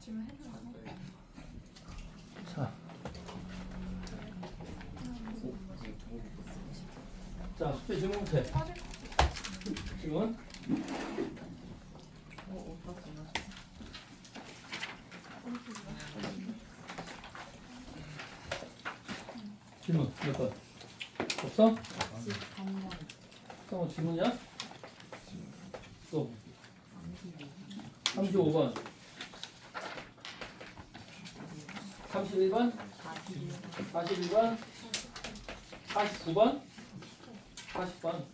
질문 해줘요. 자, 자 숙제 질문부터 해. 질문. 질문 몇 번? 없어? 또 질문이야? 또 35번 31번 41번 49번 40번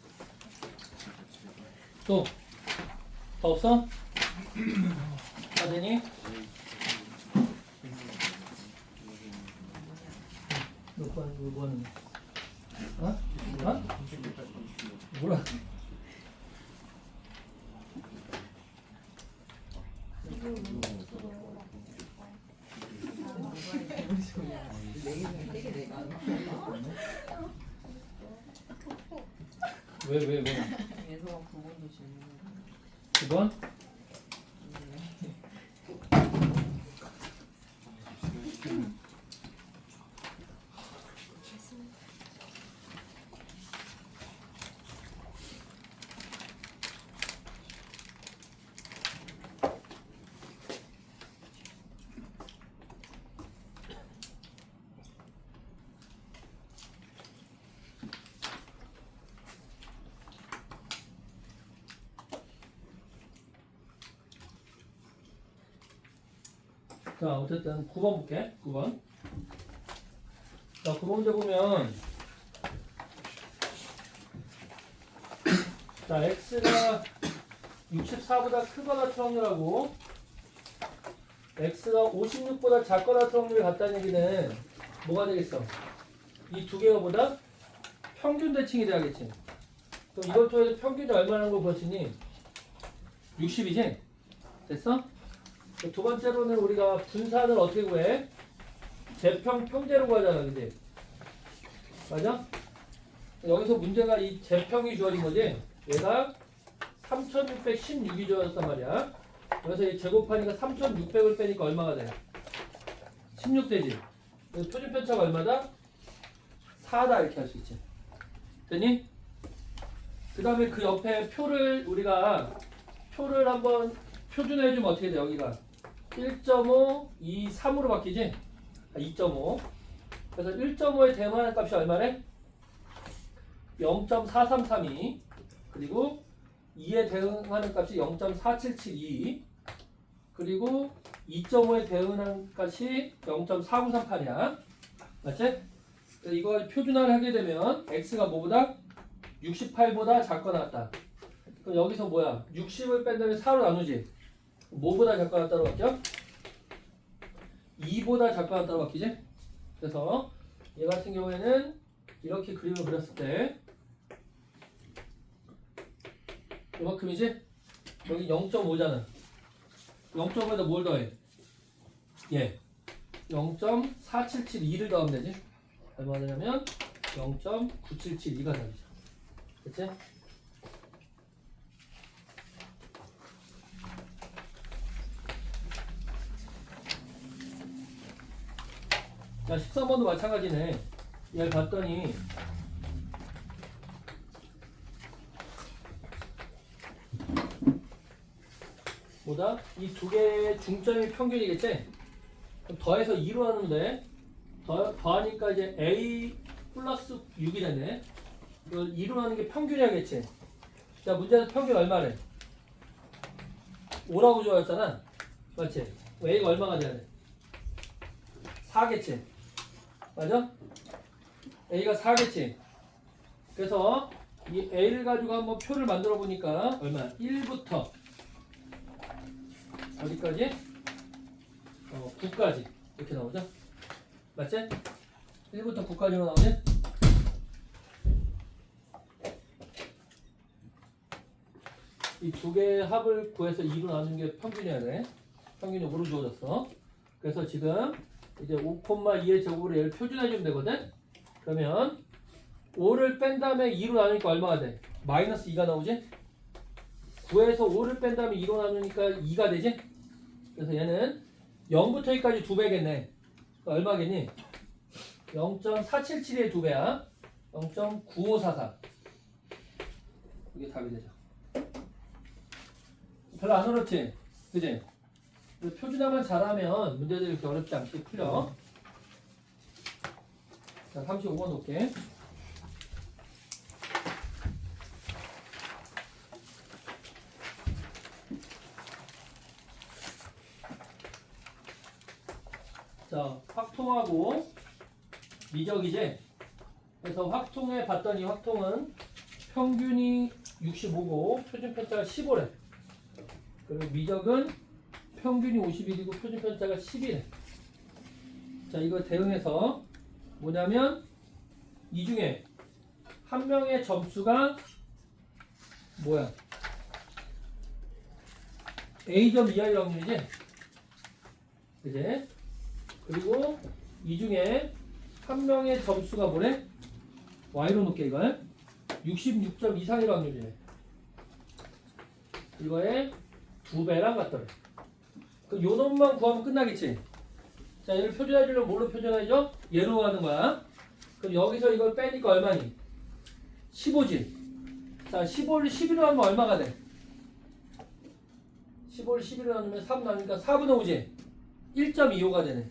또 더 없어? 다 되니? 몇 번? 몇 번? 어? 어? 뭐라? 왜? 예서가 9번도 질문을 9번? 자, 어쨌든 9번 볼게. 9번. 자, 9번 문제 보면 자, x가 64보다 크거나 같은 확률하고 x가 56보다 작거나 같은 확률이 같다는 얘기는 뭐가 되겠어? 이 두 개가 보다 평균 대칭이 돼야겠지. 그럼 이걸 통해서 평균이 얼마나 걸 것이니? 60이지? 됐어? 두 번째로는 우리가 분산을 어떻게 구해? 재평 평제로 구하잖아, 그지? 맞아? 여기서 문제가 이 재평이 주어진 거지? 얘가 3616이 주어졌단 말이야. 그래서 이 제곱하니까 3600을 빼니까 얼마가 돼? 16되지? 표준 편차가 얼마다? 4다 이렇게 할 수 있지. 됐니? 그 다음에 그 옆에 우리가 표를 한번 표준해 주면 어떻게 돼? 여기가 1.5, 2, 3으로 바뀌지? 2.5. 그래서 1.5에 대응하는 값이 얼마래? 0.4332. 그리고 2에 대응하는 값이 0.4772. 그리고 2.5에 대응하는 값이 0.4938이야. 맞지? 그래서 이걸 표준화를 하게 되면 x가 뭐보다? 68보다 작거나 같다. 그럼 여기서 뭐야? 60을 뺀 다음에 4로 나누지? 뭐보다 작거나 같다로 바뀌어? 2보다 작거나 같다로 바뀌지? 그래서 얘 같은 경우에는 이렇게 그림을 그렸을 때 이만큼이지? 여기 0.5잖아. 0.5에다 뭘 더해? 예. 0.4772를 더하면 되지? 얼마 되냐면 0.9772가 되죠. 그치? 자, 13번도 마찬가지네. 얘를 봤더니 뭐다? 이 두 개의 중점이 평균이겠지? 그럼 더해서 2로 하는데 더하니까 이제 a 플러스 6이 되네. 이걸 2로 하는 게 평균이야겠지? 자, 문제에서 평균 얼마래? 5라고 주어졌잖아. 맞지? a가 얼마가 돼야 돼? 4겠지? 맞아? a가 4겠지? 그래서 이 a를 가지고 한번 표를 만들어 보니까 얼마야? 1부터 어디까지? 9까지 이렇게 나오죠? 맞지? 1부터 9까지로 나오지? 이 두 개의 합을 구해서 2로 나누는 게 평균이어야 돼. 평균이 5로 주어졌어. 그래서 지금 이제 5,2의 제곱으로 얘를 표준해주면 되거든? 그러면 5를 뺀 다음에 2로 나누니까 얼마가 돼? 마이너스 2가 나오지? 9에서 5를 뺀 다음에 2로 나누니까 2가 되지? 그래서 얘는 0부터 2까지 2배겠네. 얼마겠니? 0.477의 2배야. 0.9544. 이게 답이 되죠. 별로 안 어렵지? 그지? 표준화만 잘하면 문제들이 그렇게 어렵지 않게 풀려. 자, 35번 놓을게. 자, 확통하고 미적이지? 그래서 확통해 봤더니 확통은 평균이 65고 표준 편차가 15래. 그리고 미적은 평균이 51이고 표준 편차가 11래. 자, 이거 대응해서 뭐냐면 이 중에 한 명의 점수가 뭐야? A점 이하의 확률이지? 그지? 그리고 이 중에 한 명의 점수가 뭐래? Y로 놓게 이걸 66점 이상의 확률이래. 이거에 2배랑 같더래. 그 요 놈만 구하면 끝나겠지? 자, 얘를 표준화해주려면 뭘로 표준화해줘? 얘로 하는 거야. 그럼 여기서 이걸 빼니까 얼마니? 15지. 자, 15를 11로 하면 얼마가 돼? 15를 11로 나누면 3 나누니까 4분의 5지? 1.25가 되네.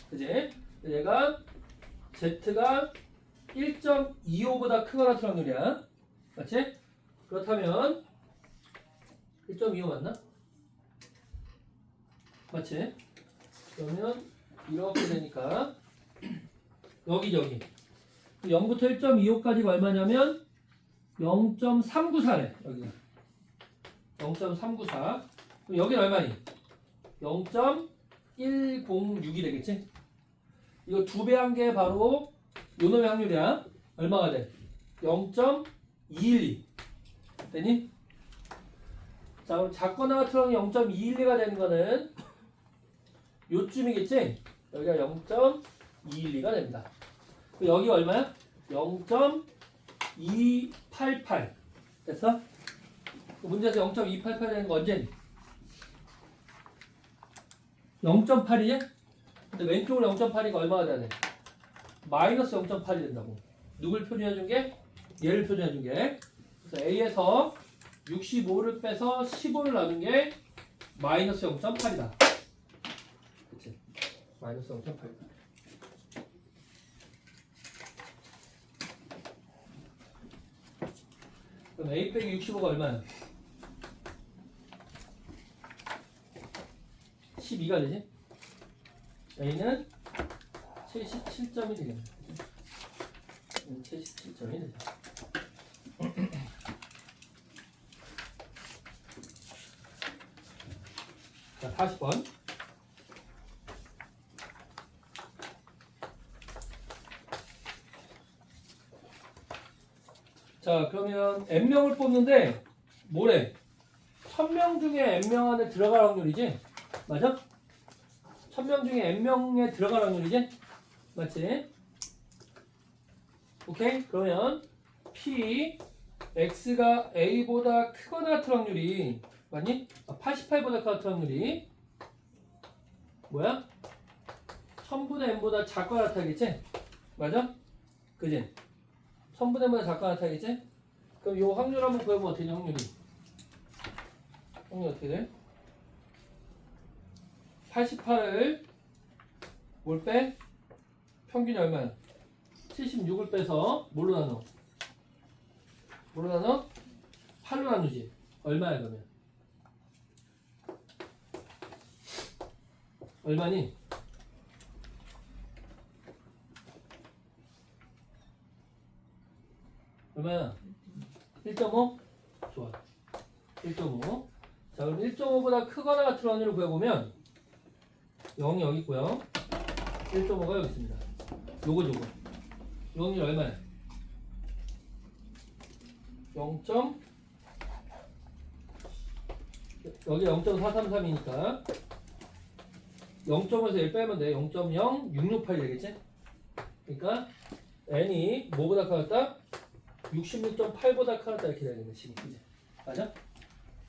그지? 얘가 Z가 1.25보다 크거나 같은 확률이야. 맞지? 그렇다면 1.25 맞나? 맞지? 그러면 이렇게 되니까 여기 0부터 1.25까지가 얼마냐면 0.394래. 여기가 0.394. 그럼 여기는 얼마니? 0.106이 되겠지? 이거 2배 한 게 바로 요놈의 확률이야. 얼마가 돼? 0.212 되니? 자, 그럼 작거나 같은 경우 0.212가 되는 거는 요쯤이겠지? 여기가 0.212가 됩니다. 그럼 여기 얼마야? 0.288 됐어? 그 문제에서 0.288 되는 거 언제니? 0.8이지? 근데 왼쪽으로 0.8이가 얼마가 돼야 돼? 마이너스 0.8이 된다고. 누굴 표준해 준 게? 얘를 표준해 준 게. 그래서 A에서 65를 빼서 15를 나눈 게 마이너스 0.8이다. 그치? 마이너스 0.8이다. 그럼 A 빼기 65가 얼마야? 12가 되지? A는 77점이 되겠네. 77점이 되죠. 자, 40번. 자, 그러면 N명을 뽑는데 뭐래? 1000명 중에 N명 안에 들어갈 확률이지? 맞아? 1000명 중에 N명에 들어갈 확률이지? 맞지? 오케이? 그러면 P X가 A보다 크거나 같은 확률이 맞니? 88보다 같은 확률이 뭐야? 1000분의 N보다 작거나 같아야겠지? 맞아? 그지? 1000분의 N보다 작거나 같아야겠지? 그럼 요 확률 한번 구해보면 어떻게 되냐? 확률이 어떻게 돼? 88을 뭘 빼? 평균이 얼마야? 76을 빼서 뭘로 나눠? 뭘로 나눠? 8로 나누지. 얼마야 그러면? 얼마니? 얼마야? 1.5? 좋아. 1.5. 자, 그럼 1.5보다 크거나 같은 확률을 구해보면 0이 여기 있고요. 1.5가 여기 있습니다. 요거. 요 확률 얼마야? 0. 여기 0.433이니까 0.5에서 1 빼면 돼. 0.0668이 되겠지? 그러니까 n이 뭐보다 커졌다? 66.8보다 커졌다 이렇게 되겠네. 지금 그지? 맞아?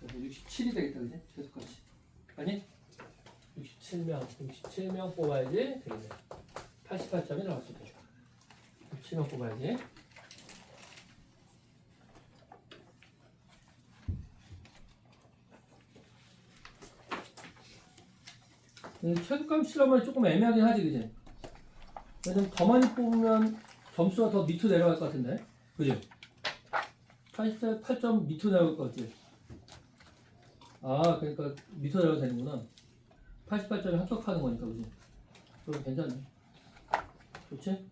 67이 되겠다 그지? 계속같이 아니? 67명 뽑아야지 되겠네. 88점이 나올 수 있죠. 67명 뽑아야지. 최소값 실험은 조금 애매하긴 하지, 그지? 왜냐면 더 많이 뽑으면 점수가 더 밑으로 내려갈 것 같은데, 그지? 88점 밑으로 내려갈 것 같지? 아, 그러니까 밑으로 내려가도 되는구나. 88점에 합격하는 거니까, 그지? 그럼 괜찮네. 좋지?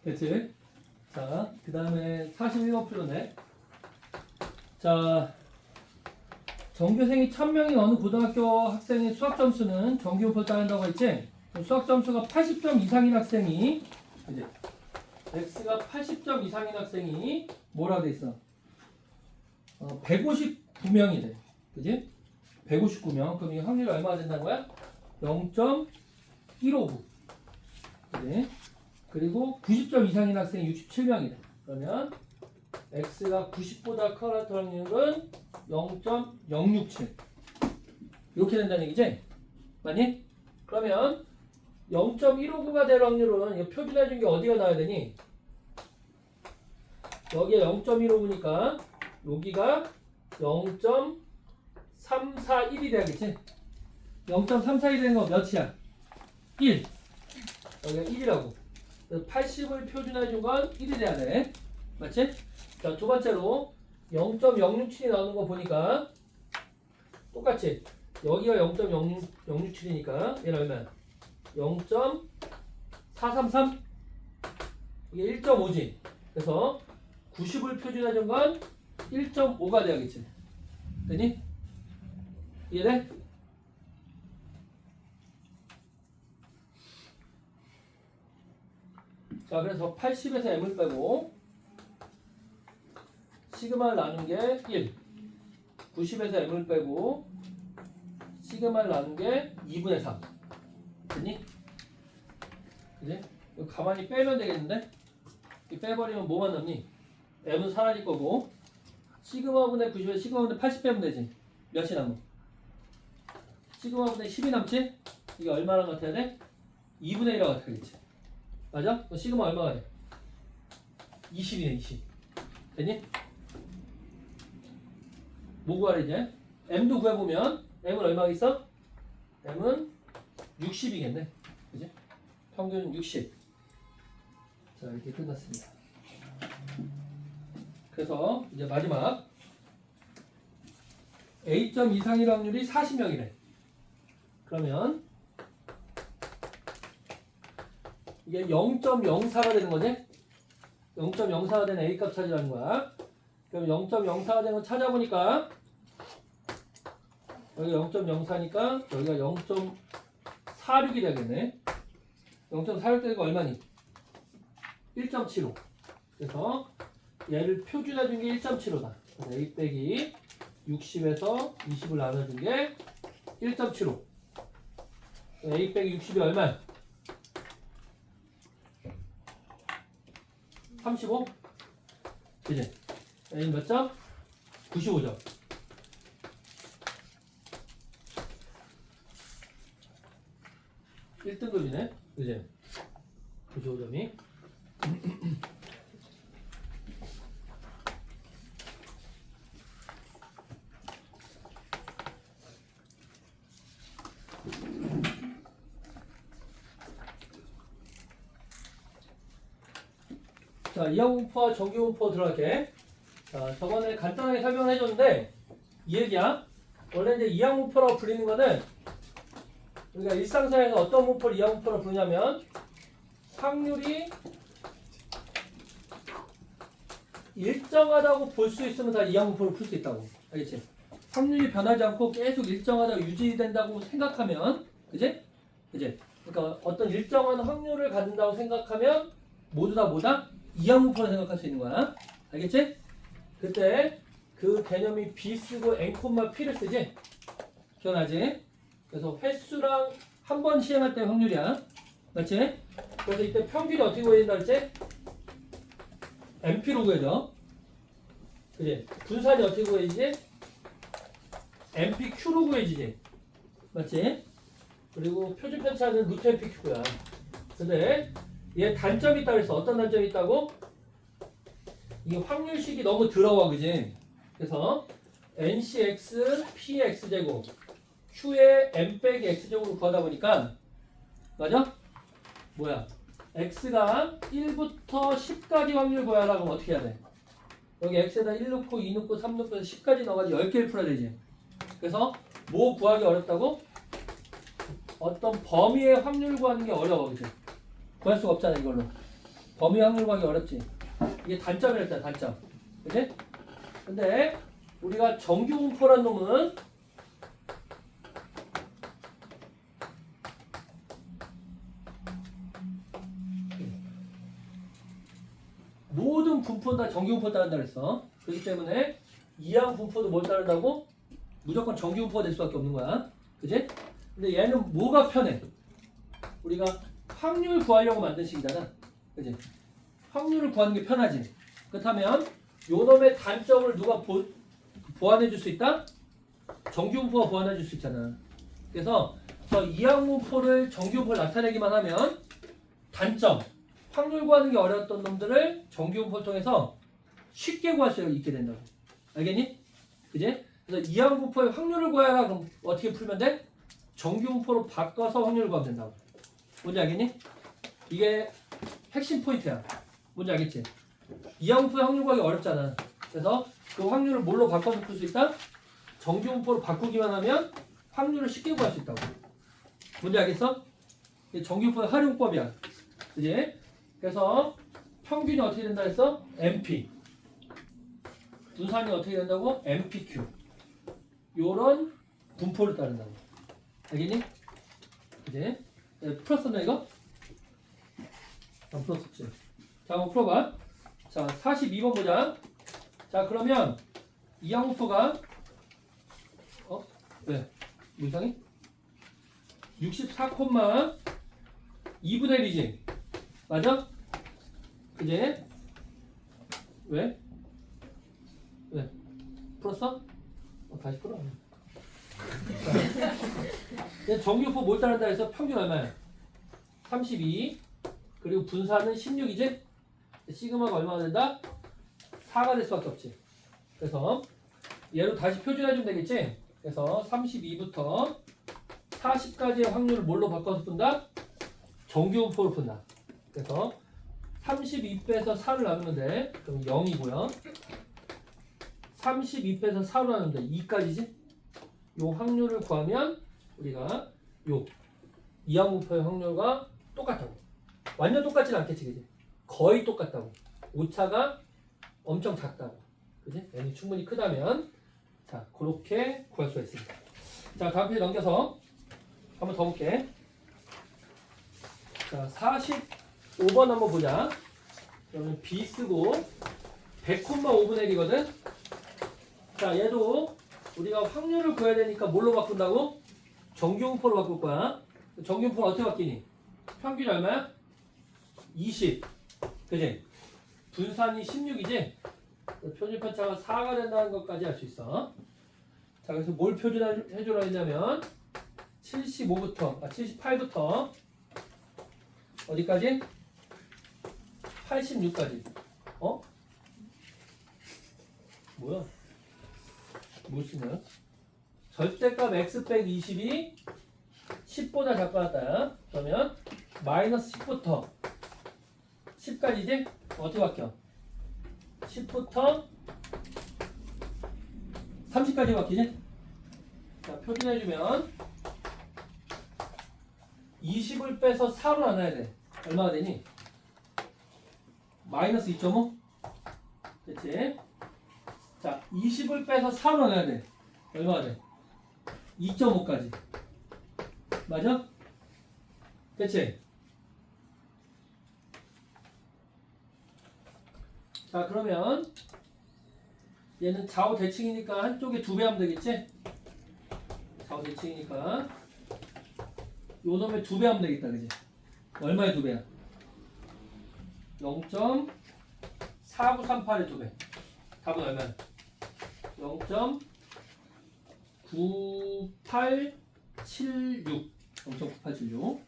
됐지? 자, 그 다음에 41번표네. 자, 전교생이 1000명인 어느 고등학교 학생의 수학 점수는 정기훈표를 따른다고 했지? 수학 점수가 80점 이상인 학생이, 이제 X가 80점 이상인 학생이 뭐라고 돼 있어? 159명이 돼. 그지? 159명. 그럼 이 확률이 얼마가 된다는 거야? 0.159. 그지? 그리고 90점 이상인 학생이 67명이 돼. 그러면 X가 90보다 커 확률은 0.067 이렇게 된다는 얘기지? 맞니? 그러면 0.159가 될 확률은 이 표준해 준 게 어디가 나와야 되니? 여기에 0.159니까 여기가 0.341이 돼야겠지? 0.341이 되는 거 몇이야? 1 여기가 1이라고 80을 표준해 준 건 1이 돼야 돼 맞지? 자, 두 번째로 0.067이 나오는 거 보니까 똑같이 여기가 0.067이니까 얘는 얼마야? 0.433 이게 1.5지. 그래서 90을 표준해 준 건 1.5가 돼야겠지. 되니? 이해돼? 자, 그래서 80에서 m을 빼고 시그마를 나눈 게 1 90에서 m을 빼고 시그마를 나눈 게 2분의 3 됐니? 그지? 이거 가만히 빼면 되겠는데? 이 빼버리면 뭐만 남니? m은 사라질 거고 시그마분의 90에 시그마분의 80 빼면 되지 몇이 남아? 시그마분의 10이 남지? 이게 얼마랑 같아야 돼? 2분의 1하고 같아야겠지 맞아? 그럼 시그마 얼마가 돼? 20이네 20 됐니? 뭐 구하래 이제? m도 구해보면 m은 얼마가 있어? m은 60이겠네 그지? 평균 60 자 이렇게 끝났습니다 그래서 이제 마지막 A점 이상일 확률이 40명이래 그러면 이게 0.04가 되는 거지? 0.04가 되는 A값 찾으라는 거야 그럼 0.04가 되는 거 찾아보니까 여기 0.04니까 여기가 0.46이 되겠네 0.46 되는 거 얼마니? 1.75 그래서 얘를 표준해 준 게 1.75다 그래서 A 빼기 60에서 20을 나눠준 게 1.75 A 빼기 60이 얼마야? 35? 그지? A는 몇 점? 95점 1등급이네 그지? 95점이 자, 이항분포와 정기분포 들어갈게. 자, 저번에 간단하게 설명을 해줬는데 이 얘기야. 원래 이제 이항분포라고 불리는 거는 우리가 일상생활에서 어떤 분포를 이항분포라고 부르냐면 확률이 일정하다고 볼 수 있으면 다 이항분포를 풀 수 있다고. 알겠지? 확률이 변하지 않고 계속 일정하다고 유지된다고 생각하면 그지? 그지? 그러니까 어떤 일정한 확률을 갖는다고 생각하면 모두 다 뭐다? 이항분포라 생각할 수 있는 거야. 알겠지? 그때 그 개념이 B 쓰고 N, P를 쓰지? 기억나지? 그래서 횟수랑 한 번 시행할 때 확률이야. 맞지? 그래서 이때 평균이 어떻게 구해진다 그랬지? NP로 구해져. 그지? 분산이 어떻게 구해지지? MPQ로 구해지지. 맞지? 그리고 표준 편차는 루트 MPQ야. 근데 얘 단점이 있다고 했어. 어떤 단점이 있다고? 이게 확률식이 너무 더러워, 그지? 그래서 NCX PX제곱 Q의 M 빼기 X제곱으로 구하다 보니까 맞아? 뭐야? X가 1부터 10까지 확률 구하려고 하면 어떻게 해야 돼? 여기 X에다 1 넣고 2 넣고 3 넣고 10까지 넣어가지고 10개를 풀어야 되지. 그래서 뭐 구하기 어렵다고? 어떤 범위의 확률 구하는 게 어려워, 그지? 구할 수가 없잖아, 이걸로. 범위 확률 구하기 어렵지. 이게 단점이랬잖아, 단점. 그지? 근데 우리가 정규분포란 놈은 모든 분포는 다 정규분포 따른다 그랬어. 그렇기 때문에 이항 분포도 뭘 따른다고? 무조건 정규분포가 될 수밖에 없는 거야. 그지? 근데 얘는 뭐가 편해? 우리가 확률 구하려고 만든 식이잖아. 그지? 확률을 구하는 게 편하지. 그렇다면 요 놈의 단점을 누가 보완해 줄 수 있다? 정규분포가 보완해 줄 수 있잖아. 그래서 저 이항분포를 정규분포를 나타내기만 하면 단점, 확률 구하는 게 어려웠던 놈들을 정규분포를 통해서 쉽게 구할 수 있게 된다고. 알겠니? 그지? 그래서 이항분포의 확률을 구하라. 그럼 어떻게 풀면 돼? 정규분포로 바꿔서 확률을 구하면 된다고. 뭔지 알겠니? 이게 핵심 포인트야. 뭔지 알겠지? 이항분포의 확률 구하기 어렵잖아. 그래서 그 확률을 뭘로 바꿔서 풀 수 있다? 정규분포로 바꾸기만 하면 확률을 쉽게 구할 수 있다고. 뭔지 알겠어? 이게 정규분포의 활용법이야. 그지? 그래서 평균이 어떻게 된다 했어? MP. 분산이 어떻게 된다고? MPQ. 요런 분포를 따른다고. 알겠니? 그지? 풀었었나 이거? 안 풀었었지. 자, 한번 풀어봐. 자, 42번 보자. 자, 그러면 이항분포가 왜? 뭐 이상해? 64,2분의 1이지. 맞아? 그지? 왜? 왜? 풀었어? 다시 풀어. 정규분포 뭘 따른다 해서 평균 얼마야? 32. 그리고 분산은 16이지? 시그마가 얼마가 된다? 4가 될 수밖에 없지. 그래서 얘로 다시 표준해주면 되겠지? 그래서 32부터 40까지의 확률을 뭘로 바꿔서 푼다? 정규분포로 푼다. 그래서 32 빼서 4를 나누면 돼. 그럼 0이고요. 32 빼서 4로 나누면 돼. 2까지지? 요 확률을 구하면 우리가 요 이항분포의 확률과 똑같다고. 완전 똑같진 않겠지, 그지? 거의 똑같다고. 오차가 엄청 작다고. 그지? n이 충분히 크다면 자, 그렇게 구할 수가 있습니다. 자, 다음 페이지 넘겨서 한번 더 볼게. 자, 45번 한번 보자. 그러면 B 쓰고 100,5분의 1이거든. 자, 얘도 우리가 확률을 구해야 되니까 뭘로 바꾼다고? 정규분포로 바꿀 거야. 정규분포는 어떻게 바뀌니? 평균이 얼마야? 20. 그지? 분산이 16이지? 표준 편차가 4가 된다는 것까지 알 수 있어. 자, 그래서 뭘 표준해 주라 했냐면 78부터 어디까지? 86까지. 어? 뭐야? 뭘 쓰냐? 절대값 x 빼기 20이 10보다 작거나 그러면 마이너스 10부터 10까지지? 어떻게 바뀌어? 10부터 30까지 바뀌지? 자, 표준해주면 20을 빼서 4로 나눠야 돼. 얼마가 되니? 마이너스 2.5? 됐지? 자, 20을 빼서 4로 나눠야 돼. 얼마가 돼? 2.5까지. 맞아? 됐지? 자, 그러면 얘는 좌우 대칭이니까 한쪽에 2배 하면 되겠지? 좌우 대칭이니까 요 놈에 2배 하면 되겠다, 그지? 얼마의 2배야? 0.4938의 2배. 답은 얼마야? 0.9876 0.9876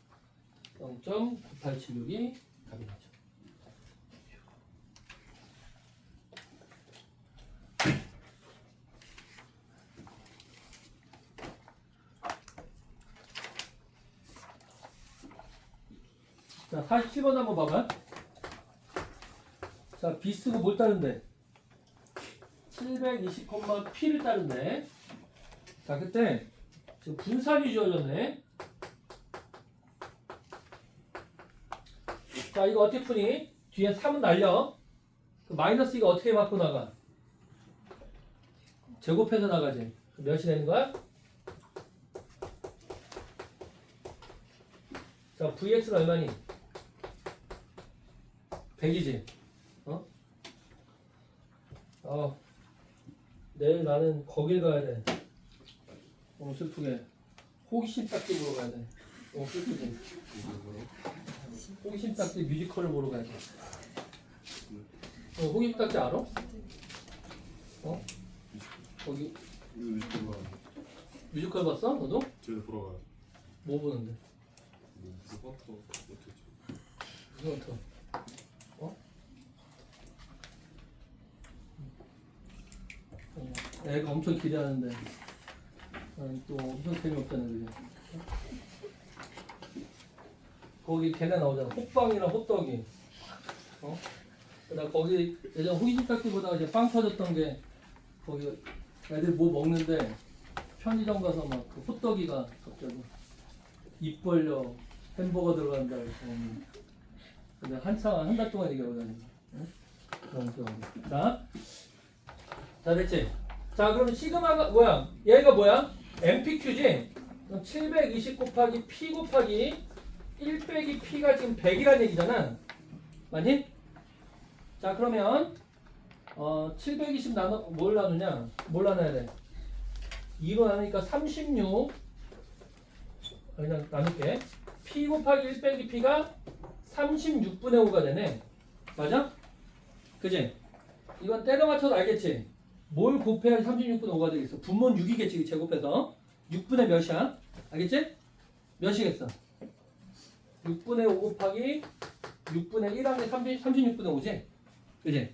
0.9876이 답이 나죠. 자, 47번 한번 봐봐. 자, B 쓰고 뭘 따른대? 720,P를 따른대. 자, 그때 지금 분산이 주어졌네. 자, 이거 어떻게 푸니? 뒤에 3은 날려. 그 마이너스 이거 어떻게 맞고 나가? 제곱해서 나가지. 몇이 되는 거야? 자, VX는 얼마니? 100이지. 내일 나는 거길 가야 돼. 너무 슬프게. 호기심 딱지 보러 가야 돼. 너무 슬프게. 호기심 딱지 뮤지컬을 보러 가야 돼. 호기심 딱지 알아? 거기 뮤지컬 봤어? 너도? 저희도 보러 가요. 뭐 보는데? 스포터 어떻게? 무슨 어터? 애가 엄청 기대하는데 또 엄청 재미없잖아 그게. 거기 걔네 나오잖아. 호빵이랑 호떡이. 나 거기 예전 호기심 딱지 보다가 이제 빵 터졌던 게 거기 애들 뭐 먹는데 편의점 가서 막 그 호떡이가 갑자기 입 벌려 햄버거 들어간다 그래서 근데 한참 한 달 동안 얘기하고 다니는 그런 경우. 자 됐지? 자 그러면 시그마가 뭐야? 얘가 뭐야? MPQ지? 그럼 720 곱하기 P 곱하기 1 빼기 P가 지금 100이라는 얘기잖아. 맞니? 자 그러면 720 뭘 나누냐? 뭘 나눠야 돼? 2로 나누니까 36 그냥 나눌게. P 곱하기 1 빼기 P가 36분의 5가 되네. 맞아? 그지? 이건 때려 맞춰도 알겠지? 뭘 곱해야 36분의 5가 되겠어? 분모는 6이겠지 제곱해서 6분의 몇이야? 알겠지? 몇이겠어? 6분의 5 곱하기 6분의 1 하면 36분의 5지? 그지?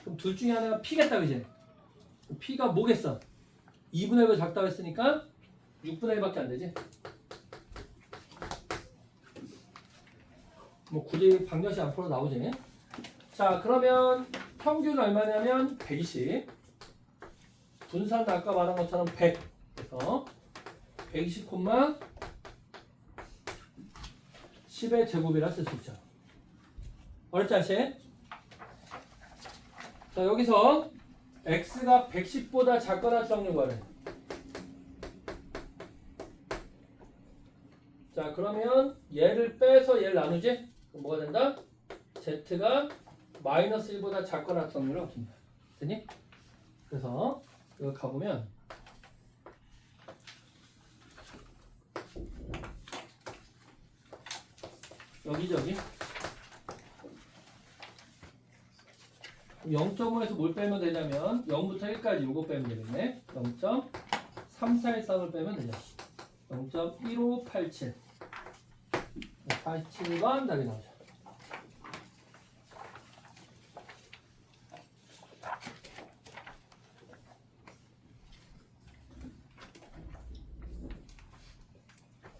그럼 둘 중에 하나가 P겠다 그지? P가 뭐겠어? 2분의 1을 작다고 했으니까 6분의 1밖에 안 되지? 뭐 굳이 방정식 안 풀어도 나오지? 자 그러면 평균 얼마냐면 120 분산도 아까 말한 것처럼 100 그래서 120, 10의 제곱이라 쓸 수 있죠. 어렵지 않지? 자 여기서 x가 110보다 작거나 적는 거래. 자 그러면 얘를 빼서 얘를 나누지? 그럼 뭐가 된다? z가 마이너스 1보다 작거나 적는 없습니다. 됐니? 그래서 이거 가보면 여기저기 0.5에서 뭘 빼면 되냐면 0부터 1까지 요거 빼면 되겠네. 0.3413을 빼면 되죠. 0.1587 87번 답이 나오죠.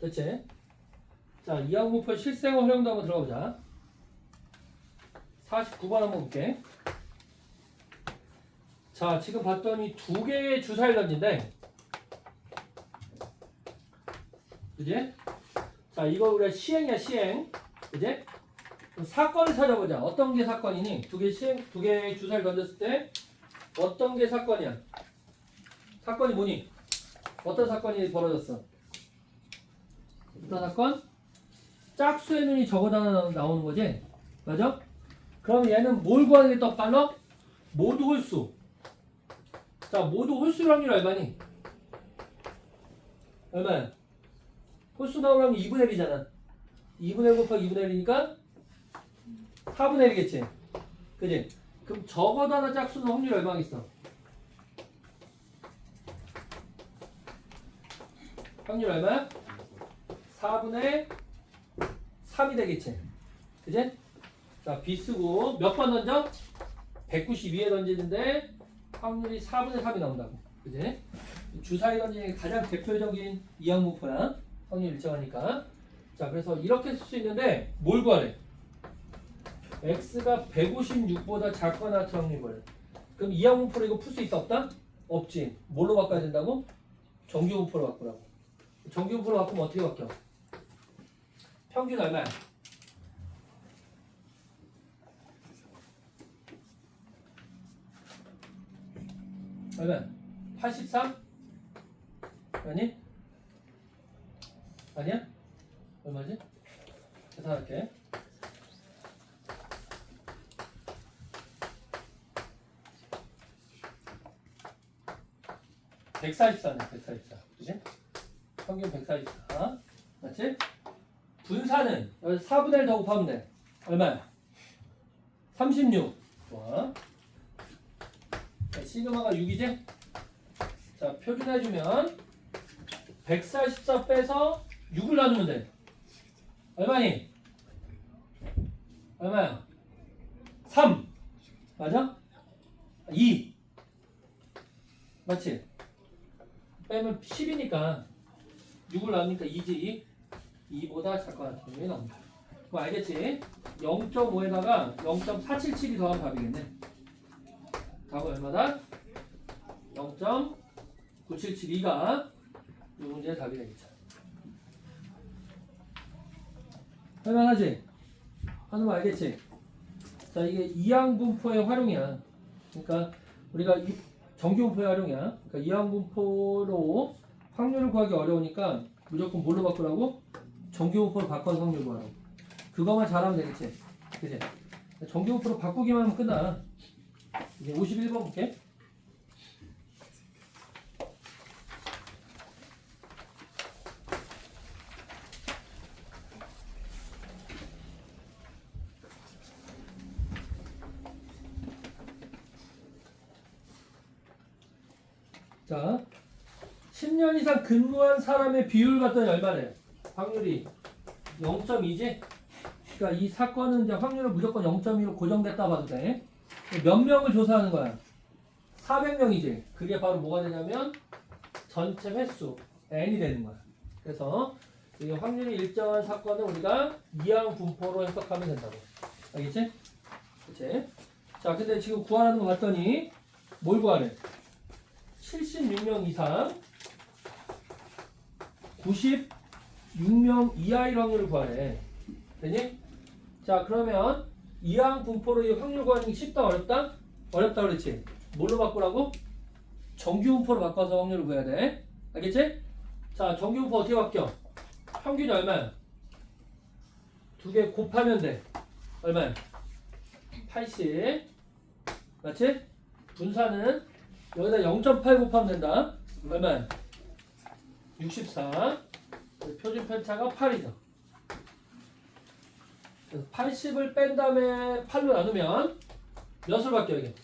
됐지? 자, 이하고목표 실생활 활용도 한번 들어가보자. 49번 한번 볼게. 자, 지금 봤더니 두 개의 주사일런지인데, 그지? 자, 이거 우리가 시행이야, 시행. 그지? 사건을 찾아보자. 어떤 게 사건이니? 두 개의 주사를 던졌을 때, 어떤 게 사건이야? 사건이 뭐니? 어떤 사건이 벌어졌어? 어떤 사건? 짝수의 눈이 적어다 나오는 거지? 맞아? 그럼 얘는 뭘 구하는 게 더 빨라? 모두 홀수. 자, 모두 홀수 확률 얼마니? 얼마야? 홀수 나오려면 2분의 1이잖아. 2분의 1 곱하기 2분의 1이니까 4분의 1이겠지? 그지? 그럼 적어다 짝수는 확률 얼마겠어? 확률 얼마야? 4분의 3이 되겠지. 그지? 자, B 쓰고 몇 번 던져? 192에 던지는데 확률이 4분의 3이 나온다고. 그지? 주사위 던지는 게 가장 대표적인 이항분포야. 확률 일정하니까. 자, 그래서 이렇게 쓸 수 있는데 뭘 구하래? x가 156보다 작거나 같은 확률 구하래. 그럼 이항분포로 이거 풀 수 있다 없다? 없지. 뭘로 바꿔야 된다고? 정규분포로 바꾸라고. 정규분포로 바꾸면 어떻게 바뀌어? 평균 얼마야? 얼마야? 83? 아니? 아니야? 얼마지? 계산할게. 144네, 144. 그지? 평균 144. 맞지? 분산은 여기 4분의 1 더 곱하면 돼. 얼마야? 36. 좋아. 자, 시그마가 6이지? 자, 표준해주면 144 빼서 6을 나누면 돼. 얼마니? 얼마야? 3. 맞아? 2. 맞지? 빼면 10이니까 6을 나누니까 2지. 2보다 작거나 같은 게 나옵니다. 그거 알겠지? 0.5에다가 0.477이 더하면 답이겠네. 답은 얼마다? 0.9772가 이 문제의 답이 되겠죠. 할만하지? 하는 거 알겠지? 자, 이게 이항분포의 활용이야. 그러니까 우리가 정규분포의 활용이야. 그러니까 이항분포로 확률을 구하기 어려우니까 무조건 뭘로 바꾸라고? 정규분포로 바꿔서 확률 구하라고. 그거만 잘하면 되겠지? 그치? 정규분포로 바꾸기만 하면 끝나. 이제 51번 볼게. 자, 10년 이상 근무한 사람의 비율 봤더니 얼마래? 확률이 0.2지? 그러니까 이 사건은 이제 확률은 무조건 0.2로 고정됐다 봐도 돼. 몇 명을 조사하는 거야? 400명이지. 그게 바로 뭐가 되냐면 전체 횟수 n이 되는 거야. 그래서 이 확률이 일정한 사건은 우리가 이항분포로 해석하면 된다고. 알겠지? 그치? 자, 근데 지금 구하라는 거 봤더니 뭘 구하래? 76명 이상 96명 이하의 확률을 구하래. 되니? 자, 그러면 이항분포로 이 확률 구하는 게 쉽다 어렵다? 어렵다 그렇지? 뭘로 바꾸라고? 정규분포로 바꿔서 확률을 구해야 돼. 알겠지? 자, 정규분포 어떻게 바뀌어? 평균이 얼마야? 두 개 곱하면 돼. 얼마야? 80. 맞지? 분산은 여기다 0.8 곱하면 된다. 얼마야? 64. 표준 편차가 8이죠. 그래서 80을 뺀 다음에 8로 나누면 몇으로 바뀌어 이게?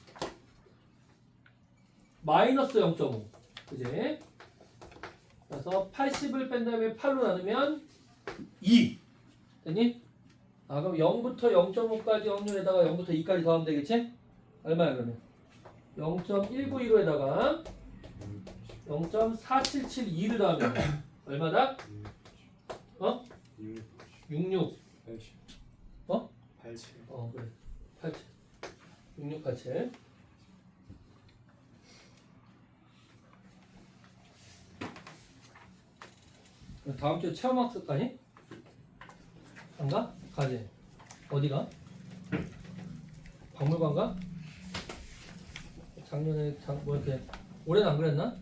마이너스 0.5. 그지? 그래서 80을 뺀 다음에 8로 나누면 2. 됐니? 아, 그럼 0부터 0.5까지 확률에다가 0부터 2까지 더하면 되겠지? 얼마야 그러면? 0.192로에다가 0.4772를 더하면 얼마다? 어? 66. 80. 어? 87. 그래. 87. 6687. 다음 주에 체험학습 가니? 안 가? 가지. 어디가? 박물관 가? 작년에 뭐 이렇게 올해는 안 그랬나?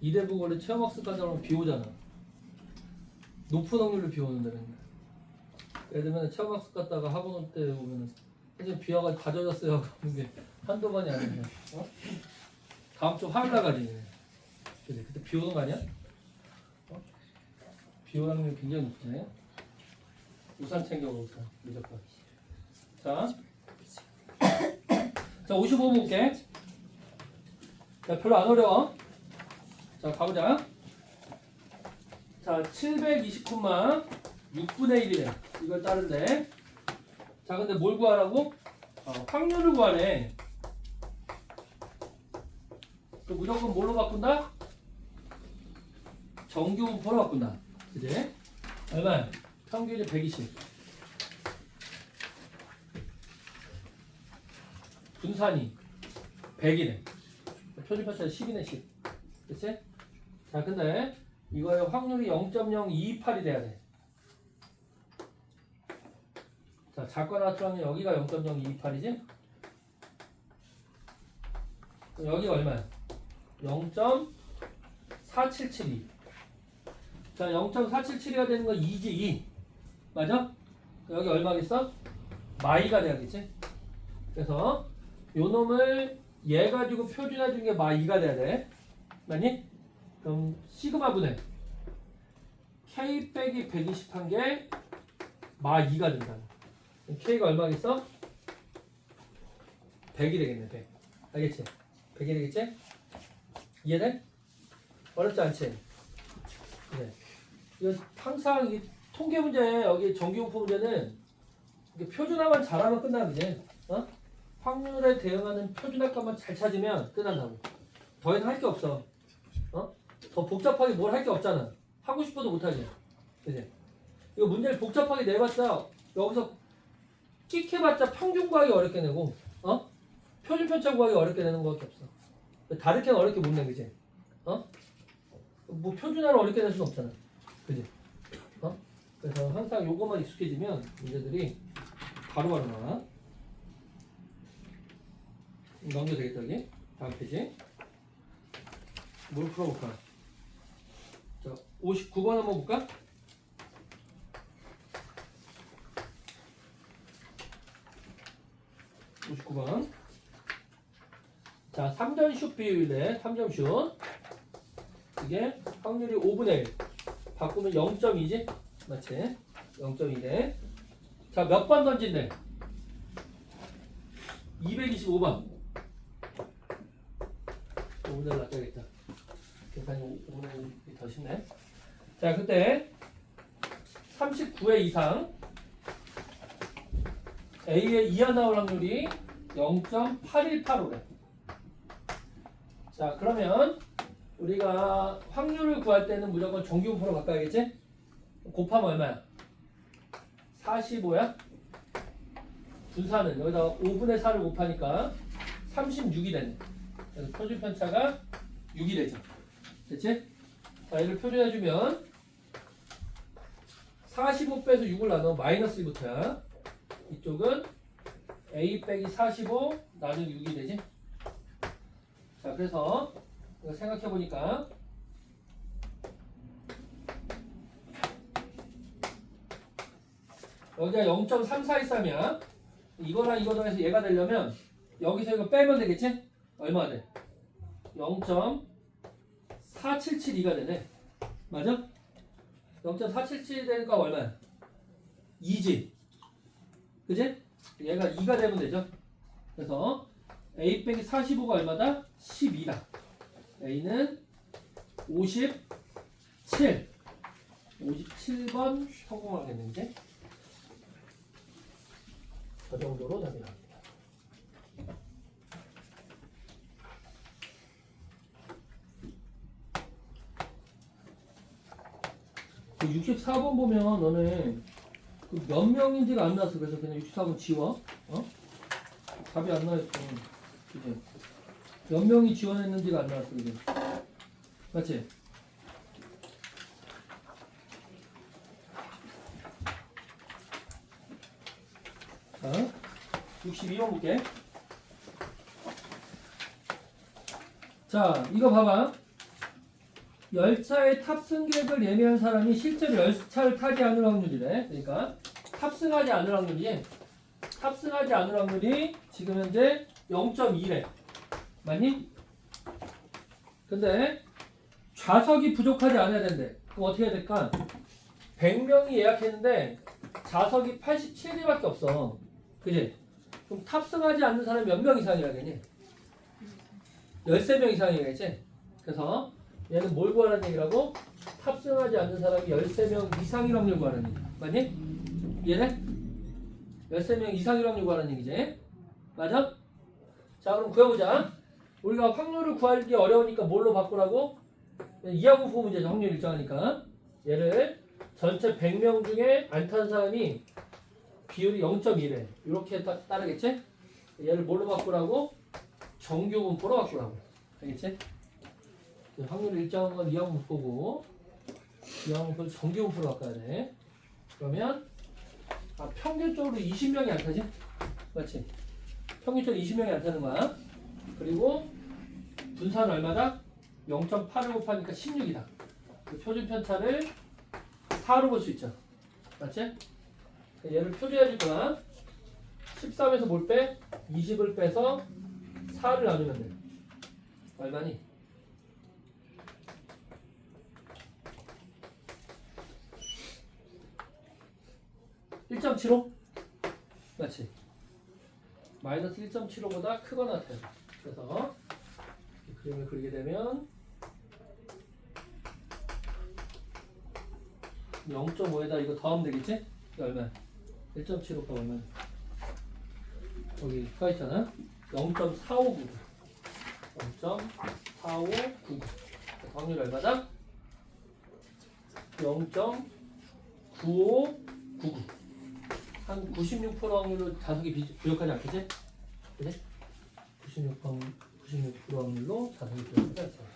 이대북 원래 체험학습 간다고 하면 비 오잖아. 높은 확률로 비 오는데 맨날. 예를 들면 체험학습 갔다가 학원 올 때 오면은 선생님 비 와가지고 다 젖었어요 하고 하는 게 한두 번이 아니야. 어? 다음 주 화요일 날 가지. 그치? 그때 비 오는 거 아니야? 어? 비 오는 확률이 굉장히 높네. 우산 챙겨가 우산 무조건. 자 55번 볼게. 자, 별로 안 어려워. 자, 가보자. 자, 720콤마 6분의 1이래. 이걸 따른데. 자, 근데 뭘 구하라고? 확률을 구하네. 그 무조건 뭘로 바꾼다? 정규분포로 바꾼다. 그지? 얼마야? 평균이 120. 분산이 100이네. 표준편차는 10이네, 10. 그치? 자, 근데 이거의 확률이 0.028이 돼야 돼. 자, 작과 나트륨이 여기가 0.028이지? 여기가 얼마야? 0.4772. 자, 0.477이가 되는 건 2지, 2. 맞아? 여기 얼마겠어? 마이가 돼야겠지? 그래서 요 놈을 얘 가지고 표준해 준 게 마2가 돼야 돼. 맞니? 그럼 시그마분의 K 빼기 120한 게 마2가 된다. 그럼 K가 얼마겠어? 100이 되겠네, 100. 알겠지? 100이 되겠지? 이해돼? 어렵지 않지? 그래. 이거 항상 이 통계 문제, 여기 정규분포 문제는 이게 표준화만 잘하면 끝나, 그지? 확률에 대응하는 표준화값만 잘 찾으면 끝난다고. 더 이상 할 게 없어. 더 복잡하게 뭘 할 게 없잖아. 하고 싶어도 못하지. 그지? 이거 문제를 복잡하게 내봤자 여기서 끽 해봤자 평균 구하기 어렵게 내고 표준 편차 구하기 어렵게 내는 거밖에 없어. 다르게는 어렵게 못 내, 그지? 뭐 표준화를 어렵게 낼 수는 없잖아. 그지? 그래서 항상 요것만 익숙해지면 문제들이 바로바로 나와. 넘겨도 되겠다, 여기. 다음 페이지. 뭘 풀어볼까? 자, 59번 한번 볼까? 자, 3점 슛 비율이래. 3점 슛. 이게 확률이 5분의 1. 바꾸면 0.2지? 맞지? 0.2래. 자, 몇 번 던진대? 225번. 5분의 1 낚여야겠다. 계산이 5분의 1이 더 쉽네. 자, 그때 39회 이상 A의 이하 나올 확률이 0.818호래. 자, 그러면 우리가 확률을 구할 때는 무조건 정규분포로 바꿔야겠지? 곱하면 얼마야? 45야? 분산은 여기다가 5분의 4를 곱하니까 36이 되네. 그래서 표준 편차가 6이 되죠. 됐지? 자, 얘를 표준해주면 45 빼서 6을 나누면 마이너스 1부터야. 이쪽은 A 빼기 45 나누면 6이 되지? 자, 그래서 이거 생각해보니까 여기가 0.343이야. 이거랑 이거 더해서 얘가 되려면 여기서 이거 빼면 되겠지? 얼마 돼? 0.4772가 되네. 맞아? 0.477 되니까 얼마야? 2지. 그지? 얘가 2가 되면 되죠. 그래서 A 빼기 45가 얼마다? 12다. A는 57번 성공하겠는데? 그 정도로 답이 나옵니다. 그 64번 보면 너는 그 몇 명인지가 안 나왔어. 그래서 그냥 64번 지워. 답이 안 나왔어. 그지? 몇 명이 지원했는지가 안 나왔어. 그지? 맞지? 자, 62번 볼게. 자, 이거 봐봐. 열차의 탑승 계획을 예매한 사람이 실제로 열차를 타지 않을 확률이래. 그러니까 탑승하지 않을 확률이 지금 현재 0.2래. 맞니? 근데 좌석이 부족하지 않아야 된대. 그럼 어떻게 해야 될까? 100명이 예약했는데 좌석이 87개밖에 없어. 그지? 그럼 탑승하지 않는 사람이 몇 명 이상이라겠니? 13명 이상이겠지? 그래서 얘는 뭘 구하라는 얘기라고? 탑승하지 않는 사람이 13명 이상일 확률 구하는 얘기. 맞니? 이해돼? 13명 이상일 확률 구하는 얘기지. 맞아? 자, 그럼 구해보자. 우리가 확률을 구하기 어려우니까 뭘로 바꾸라고? 이하분포 문제죠. 확률 일정하니까. 얘를 전체 100명 중에 안 탄 사람이 비율이 0.1에 이렇게 따르겠지? 얘를 뭘로 바꾸라고? 정규분포로 바꾸라고. 알겠지? 확률 일정한 건 이하분포고 이하분포를 정규분포로 바꿔야 돼. 그러면 평균적으로 20명이 안 타지? 맞지? 평균적으로 20명이 안 타는 거야. 그리고 분산은 얼마다? 0.8을 곱하니까 16이다. 그 표준 편차를 4로 볼 수 있죠. 맞지? 얘를 표준해 줄 거야. 13에서 뭘 빼? 20을 빼서 4를 나누면 돼. 얼마니? 1.75? 맞지? 마이너스 1.75보다 크거나 같아요. 그래서 이 그림을 그리게 되면 0.5에다 이거 더하면 되겠지? 이게 얼마야? 1.75가 얼마야? 여기 써있잖아. 0.4599 0.4599 확률 얼마다? 0.9599 한 96% 확률로 자석이 부족하지 않겠지? 그래? 96% 확률로 자석이 부족하지 않습니다.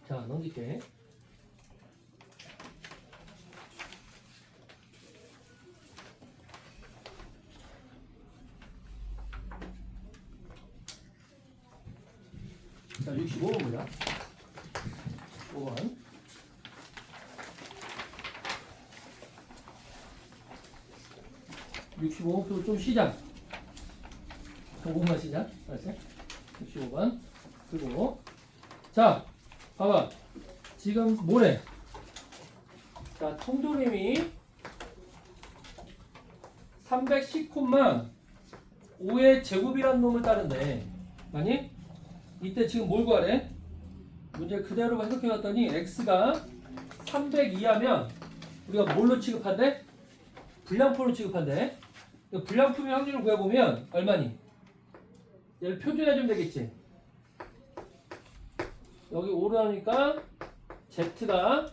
자, 넘길게. 자, 65번 보자. 5번. 65번 좀 쉬자. 5번만 쉬자. 알았어? 65번. 그리고 자, 봐봐. 지금 뭐래? 자, 통조림이 310,5의 제곱이라는 놈을 따른대. 아니? 이때 지금 뭘 구하래? 문제 그대로 해석해봤더니 x가 302하면 우리가 뭘로 취급한대? 불량품으로 취급한대. 불량품의 확률을 구해보면 얼마니? 얘를 표준해주면 되겠지. 여기 5로 하니까 z가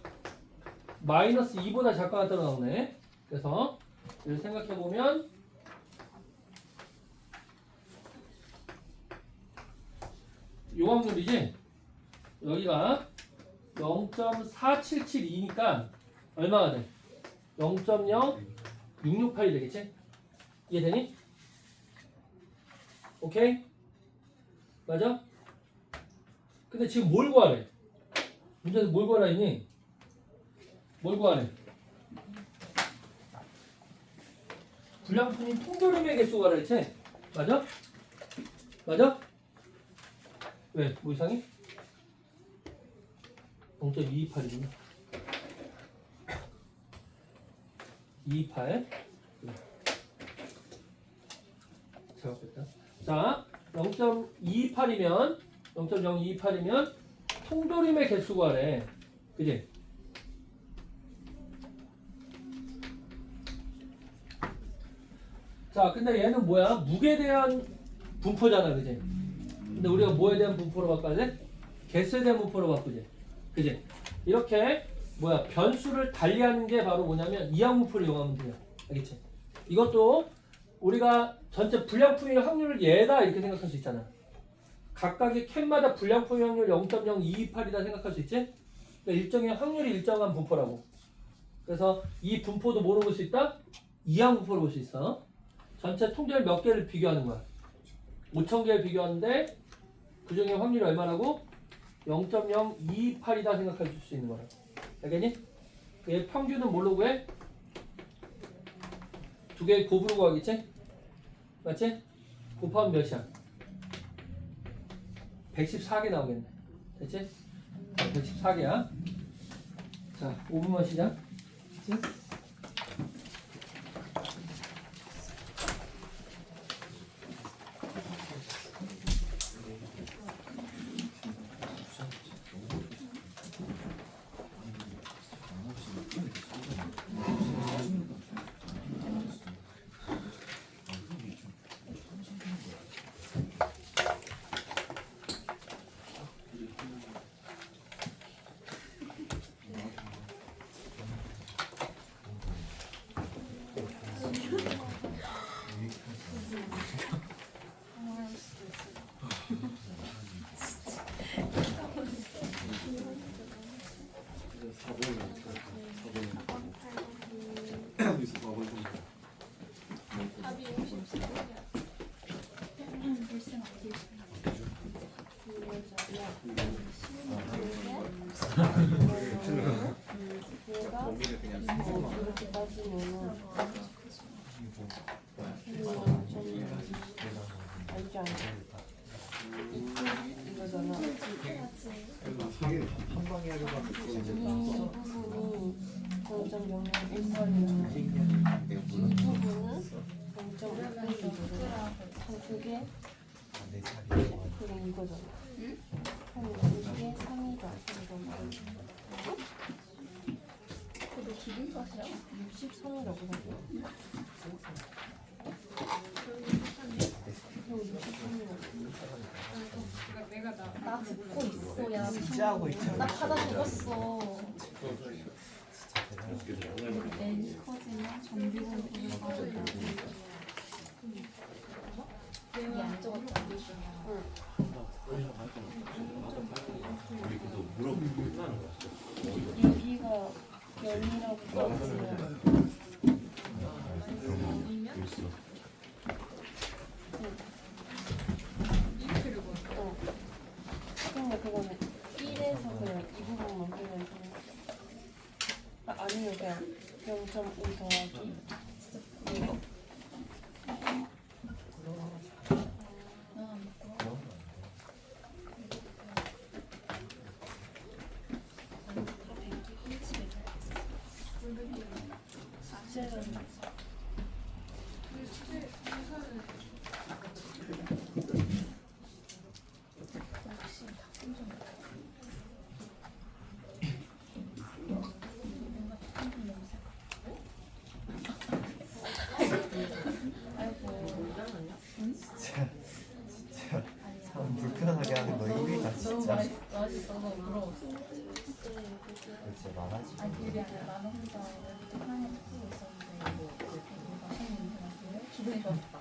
마이너스 2보다 작거나 같다고 나오네. 그래서 이걸 생각해보면 요 확률이지? 여기가 0.4772니까 얼마가 돼? 0.0668이 되겠지? 이해되니? 오케이? 맞아? 근데 지금 뭘 구하래? 문제에서 뭘 구하라 했니? 뭘 구하래? 불량품인 통조림의 개수 구하라 했지? 맞아? 맞아? 왜? 뭐 이상해? 0.228이구나. 228. 잘못했다. 자, 0.228이면 0.028이면 통조림의 개수 구하래. 그지? 자, 근데 얘는 뭐야? 무게에 대한 분포잖아. 그지? 근데 우리가 뭐에 대한 분포로 바꿔야 돼? 개수에 대한 분포로 바꾸지. 그지? 이렇게 뭐야? 변수를 달리하는 게 바로 뭐냐면 이항분포를 이용하면 돼요. 알겠지? 이것도 우리가 전체 불량품의 확률을 얘다 이렇게 생각할 수 있잖아. 각각의 캔마다 불량품의 확률 0.0228이다 생각할 수 있지? 그러니까 일정의 확률이 일정한 분포라고. 그래서 이 분포도 뭐로 볼 수 있다? 이항분포로 볼 수 있어. 전체 통계를 몇 개를 비교하는 거야? 5,000개를 비교하는데 그 중에 확률이 얼마라고? 0.028이다 생각할 수 있는 거야. 알겠니? 얘 평균은 뭘로 구해? 두 개의 곱으로 구하겠지? 맞지? 곱하면 몇이야? 114개 나오겠네. 됐지? 114개야. 자, 5분만 시작. 그치? 여기서 봐볼 겁니다. 답이 54번이야. 글쎄 어디 있어? 범위를 그냥 이렇게 따지면은 알지 않아? 이거잖아. 한 방에 하려고 하면 이 부분이 0.013이야. 이 부분은 0.5이거든. 그게 그게 이거잖아. 그럼 이게 3이다. 그거 기분 탓이야? 63이라고 생각해. 나 듣고 있어. 야, 나 받아 적었어. 애니커즈나 정비공 부를 받은다. 얘안 적었다. 여기가 면이라고 써있으면 근데 그거는 1에서 그냥 이 부분만 빼면 되는 거야. 아니면 그냥 0.5 더하기 이거. 참 불편하게 하는 거 힘들다 진짜. 맛있어서 부러웠어. 진짜 말하지. 아니 그게 아니라 나는 혼자 여기도 하나 쓰고 있었는데 맛있는 냄새 나길래 기분이 좋았다.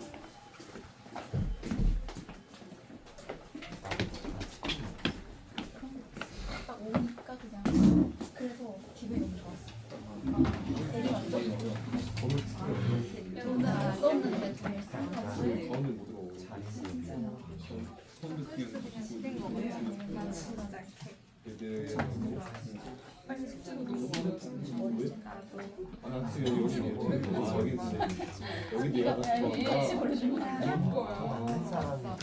딱 오니까 그냥 그래서 기분이 너무 좋았어. 되게 만족스러워. 오늘 안 썼는데 되게 쌀 가운데 못 들어오고. 아, 지금 여기 여기 있는데 여기 내가 같이 버려주면 안 먹는 사람인데.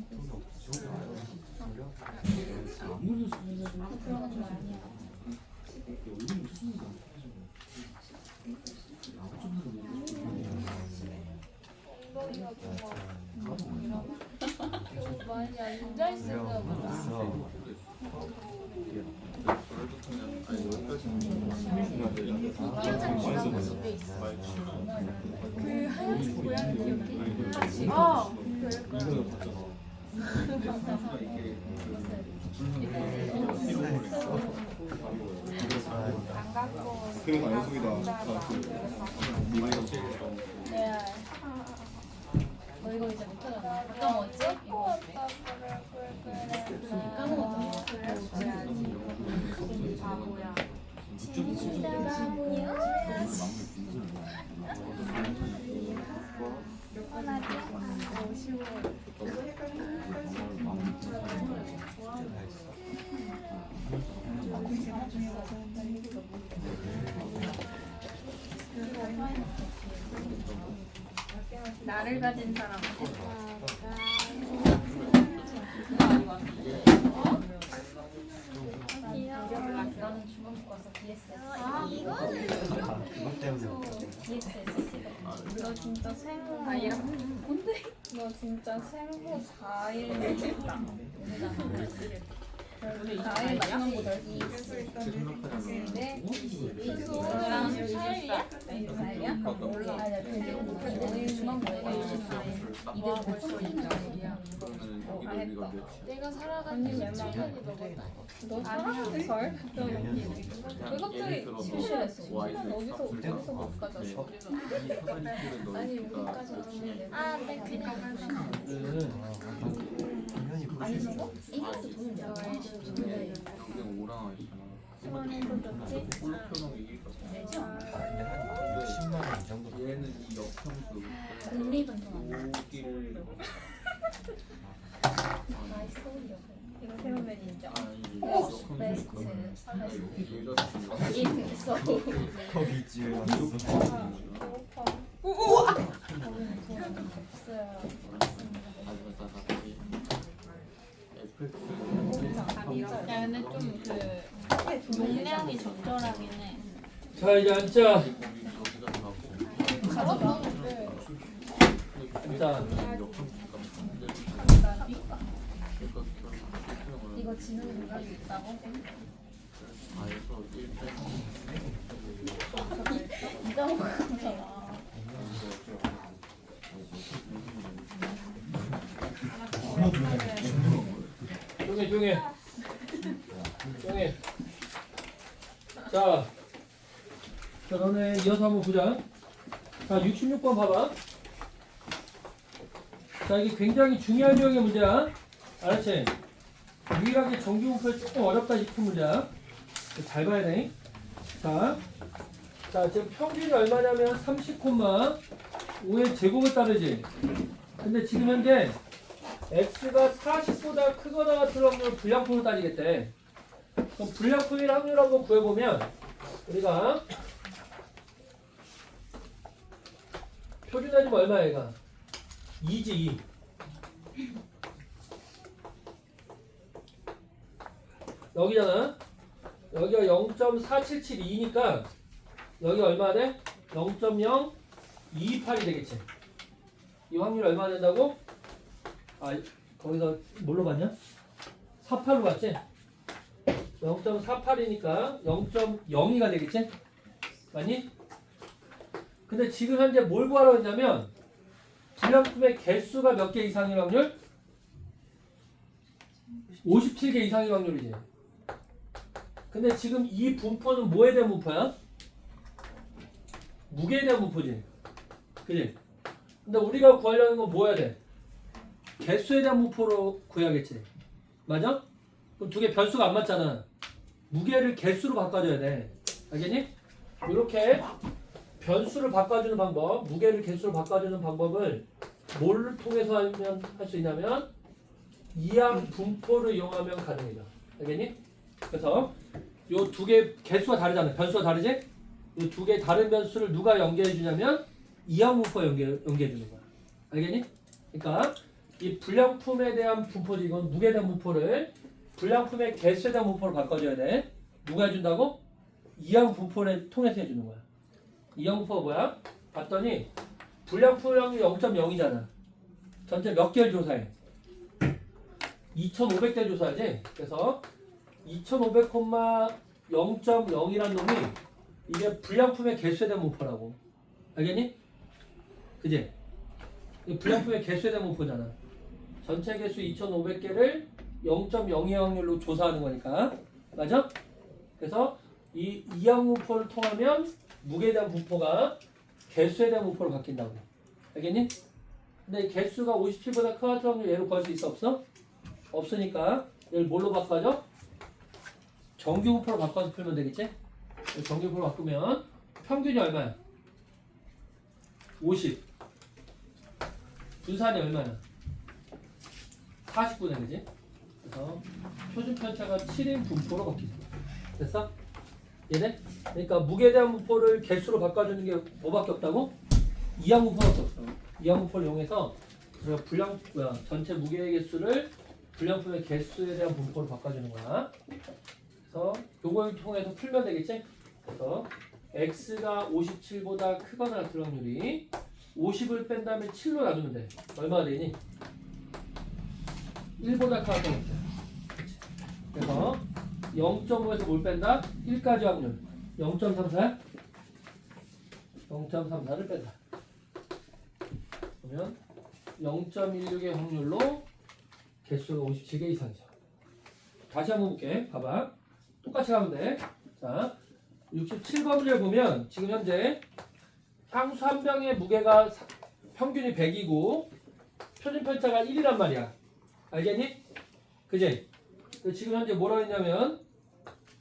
너무 무서워. 아무리 그런 거 아니야. 여기 무슨 소리야? 많이 앉아있을까 보다. 그 하얀 고양이 기억해? 아! 이거 봤잖아. 그래서 안속이다. 레알. 너 이거 이제 못하잖아. 어떤 거였지? 이거 까먹었잖아. 바보야. 나를 가진 사람. 나는 중간고 가서 DSS. 아 이거는 그것 때문에. DSS. 너 진짜 생후 뭔데? 너 진짜 생후 4일 됐다. 4일 마지막보다 2네 22랑 24일이야? 24일이야? 몰라. 아, 내가 중간고에가 24일. 이게 벌써 24일이야. 안 했다. 내가 살아간 지 며칠 넘었다. 너 살아간 걸? 왜 갑자기 실실했어? 어디서 못 가졌어? 아니 여기까지 왔는데. 아, 네 그냥. 당연히 아니 보실 저거? 이것도 돈이 좋아해. 그냥 오랑 있잖아. 수원에서 줬지? 없어. 더 빗줄 왔어. 없어요. 야 근데 좀 그 용량이 적절하긴 해. 자 이제 앉자. 앉자. 이거 지는 능력이 있다고? 이거 먹었잖아. 조용해. 자, 너네 이어서 한번 보자. 자, 66번 봐봐. 자, 이게 굉장히 중요한 유형의 문제야. 알았지? 유일하게 정규분포에 조금 어렵다 싶은 문제야. 잘 봐야 돼. 자, 지금 평균이 얼마냐면 30,5의 제곱을 따르지. 근데 지금 현재 x가 40보다 크거나 같은 확률을 불량품으로 따지겠대. 그럼 불량품의 확률을 한번 구해보면 우리가 표준해주면 얼마야 얘가? 2지 2. 여기잖아. 여기가 0.4772니까 여기 얼마 돼? 0.028이 되겠지. 이 확률 얼마 된다고? 거기서 뭘로 봤냐? 48로 봤지? 0.48이니까 0.02가 되겠지? 맞니? 근데 지금 현재 뭘 구하러 했냐면 불량품의 개수가 몇 개 이상일 확률? 57개 이상일 확률이지. 근데 지금 이 분포는 뭐에 대한 분포야? 무게에 대한 분포지. 그지? 근데 우리가 구하려는 건 뭐 해야 돼? 개수에 대한 분포로 구해야겠지. 맞아? 그럼 두 개 변수가 안 맞잖아. 무게를 개수로 바꿔줘야 돼. 알겠니? 이렇게 변수를 바꿔주는 방법, 무게를 개수로 바꿔주는 방법을 뭘 통해서 하면 할 수 있냐면 이항 분포를 이용하면 가능해요. 알겠니? 그래서 요 두 개 개수가 다르잖아. 변수가 다르지? 이 두 개 다른 변수를 누가 연계해 주냐면 이항 분포에 연계해 주는 거야. 알겠니? 그러니까 이 불량품에 대한 분포지, 이건 무게에 대한 분포를 불량품의 개수에 대한 분포로 바꿔줘야 돼. 누가 해준다고? 이항 분포를 통해서 해주는 거야. 이항 분포가 뭐야? 봤더니 불량품 확률이 0.0이잖아. 전체 몇 개를 조사해? 2,500개 조사하지? 그래서 2,500,0.0이란 놈이 이게 불량품의 개수에 대한 분포라고. 알겠니? 그지? 이 불량품의 개수에 대한 분포잖아. 전체 개수 2,500개를 0.02 확률로 조사하는 거니까. 맞아? 그래서 이 이항 분포를 통하면 무게에 대한 분포가 개수에 대한 분포로 바뀐다고. 알겠니? 근데 개수가 57보다 큰 확률 얘로 구할 수 있어? 없어? 없으니까 얘를 뭘로 바꿔줘? 정규 분포로 바꿔서 풀면 되겠지? 정규 분포로 바꾸면 평균이 얼마야? 50. 분산이 얼마야? 49네, 그지? 그래서 표준 편차가 7인 분포로 바뀌죠. 됐어? 얘네? 그러니까 무게에 대한 분포를 개수로 바꿔주는 게 뭐밖에 없다고? 이항 분포밖에 없어. 이항 분포를 이용해서 우리가 전체 무게의 개수를 불량품의 개수에 대한 분포로 바꿔주는 거야. 그래서 요걸 통해서 풀면 되겠지? 그래서 x가 57보다 크거나 같은 확률이 50을 뺀 다음에 7로 나누면 돼. 얼마가 되니? 1보다 크거나 같은 확률. 그래서 0.5에서 뭘 뺀다? 1까지 확률 0.34? 0.34를 뺀다. 그러면 0.16의 확률로 개수가 57개 이상이죠. 다시 한번 볼게. 봐봐. 똑같이 가면 돼. 자, 67번 문제를 보면 지금 현재 향수 한 병의 무게가 평균이 100이고 표준 편차가 1이란 말이야. 알겠니? 그지? 지금 현재 뭐라고 했냐면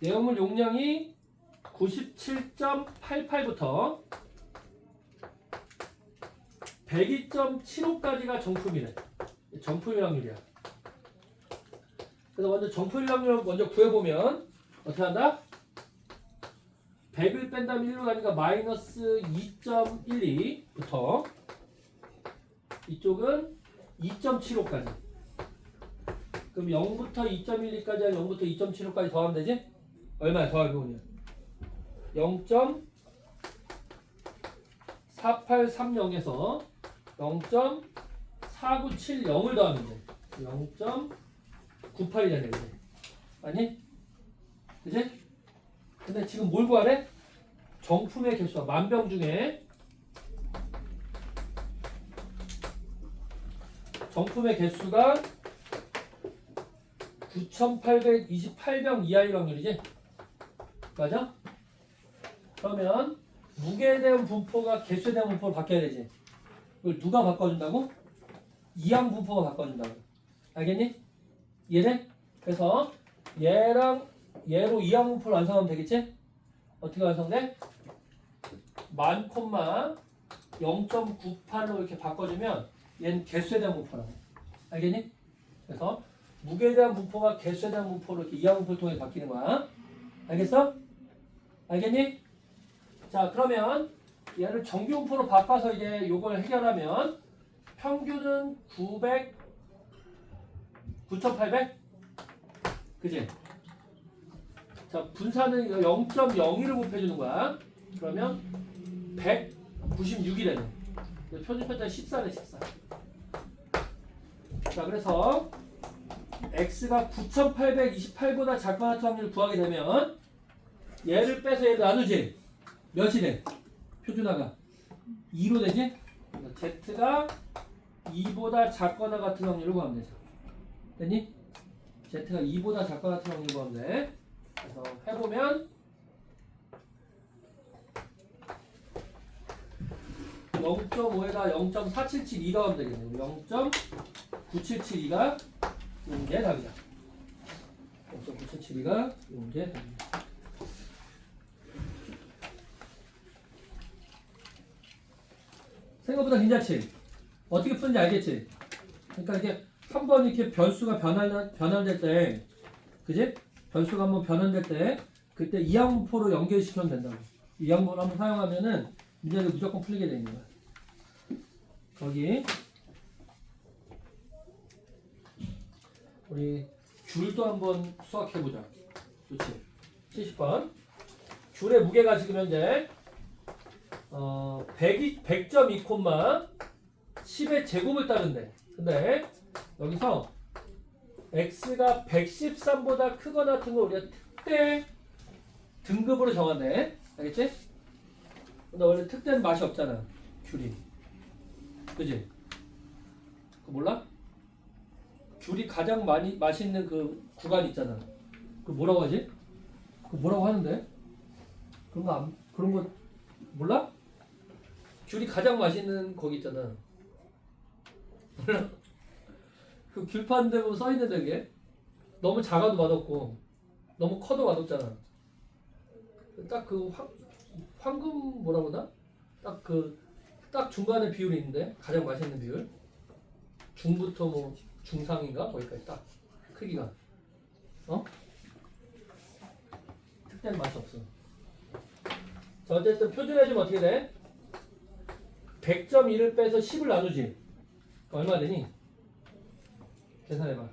내용물 용량이 97.88부터 102.75까지가 정품이래. 정품일 확률이야. 그래서 먼저 정품일 확률을 먼저 구해보면 어떻게 한다? 100을 뺀 다음에 1로 가니까 마이너스 2.12부터 이쪽은 2.75까지. 그럼 0부터 2.12까지 하면 0부터 2.75까지 더하면 되지? 얼마야 더하면 0.4830에서 0.4970을 더하면 돼. 0.98이잖아, 그지? 아니? 그지? 근데 지금 뭘 구하래? 정품의 개수가 만병 중에 정품의 개수가 9,828병 이하일 확률이지? 맞아? 그러면 무게에 대한 분포가 개수에 대한 분포로 바뀌어야 되지. 이걸 누가 바꿔준다고? 이항 분포가 바꿔준다고. 알겠니? 이해돼? 그래서 얘랑 얘로 이항 분포를 완성하면 되겠지? 어떻게 완성돼? 만 콤마 0.98로 이렇게 바꿔주면 얘는 개수에 대한 분포라고. 알겠니? 그래서 무게에 대한 분포가 개수에 대한 분포로 이렇게 이항 분포를 통해 바뀌는 거야. 알겠어? 알겠니? 자, 그러면 얘를 정규 분포로 바꿔서 이제 요걸 해결하면 평균은 9,800? 그지? 자, 분산은 0.01을 곱해주는 거야. 그러면 196이 되네. 표준 편차 14네, 14. 자, 그래서 x가 9,828보다 작거나 같은 확률을 구하게 되면 얘를 빼서 얘를 나누지. 몇이 돼? 표준화가 2로 되지? z가 2보다 작거나 같은 확률을 구하면 되죠. 됐니? z가 2보다 작거나 같은 확률을 구하면 돼. 그래서 해보면 0.5에다 0.4772 더하면 되겠네요. 0.9772가 문제 답이다. 0.9772가 문제 답입니다. 생각보다 괜찮지? 어떻게 푸는지 알겠지? 그러니까 이게 한번 이렇게 변수가 변환될 때, 그지? 변수가 한번 변환될 때, 그때 이항분포로 연결시키면 된다고. 이항분포를 한번 사용하면은 문제를 무조건 풀리게 되는 거야. 거기 우리 귤도 한번 수학해보자. 좋지? 70번. 귤의 무게가 지금 현재 100.2 콤마 10의 제곱을 따른대. 근데 여기서 x가 113보다 크거나 같은 거 우리가 특대 등급으로 정한대. 알겠지? 근데 원래 특대는 맛이 없잖아. 귤이. 그지? 그거 몰라? 귤이 가장 많이 맛있는 그 구간 있잖아. 그 뭐라고 하지? 그 뭐라고 하는데? 그런 거 몰라? 귤이 가장 맛있는 거기 있잖아. 몰라? 그 귤 파는 데 보면 써있는데 그게 너무 작아도 맛없고 너무 커도 맛없잖아. 딱 그 황금 뭐라고 하나? 딱 중간에 비율이 있는데 가장 맛있는 비율. 중부터 뭐 중상인가? 거기까지 딱 크기가. 특대는 맛이 없어. 자, 어쨌든 표준해주면 어떻게 돼? 100.1을 빼서 10을 나누지. 얼마 되니? 계산해봐.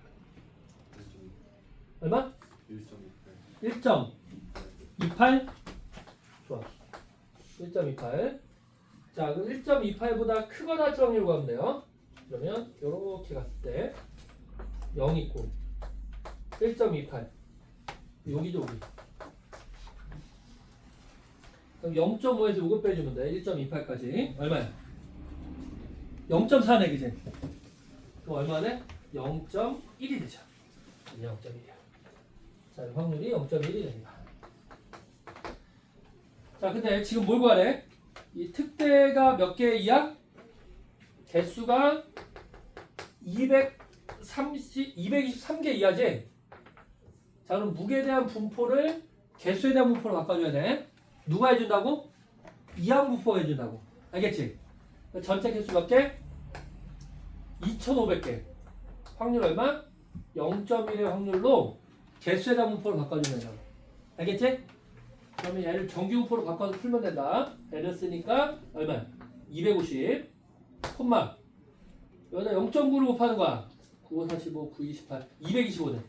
얼마? 1.28? 좋아. 1.28. 자, 그럼 1.28보다 크거나 같은 확률 구하면 돼요. 그러면 요렇게 갔을 때 0 있고 1.28 여기죠, 여기. 그럼 0.5에서 요거 빼주면 돼. 1.28까지 얼마야? 0.4네, 그지? 그럼 얼마네? 0.1이 되죠. 0.1이야. 자, 확률이 0.1이 됩니다. 자, 근데 지금 뭘 구하래? 이 특대가 몇 개 이하? 개수가 223개 이하지? 자, 그럼 무게에 대한 분포를 개수에 대한 분포로 바꿔줘야 돼. 누가 해준다고? 이항 분포가 해준다고. 알겠지? 전체 개수 몇 개? 2500개. 확률 얼마? 0.1의 확률로 개수에 대한 분포를 바꿔주면 된다고. 알겠지? 그러면 얘를 정규분포로 바꿔서 풀면 된다. N을 쓰니까 얼마? 250 콤마 여기다 0.9를 곱하는 거야. 9, 5, 45, 9, 28 225네.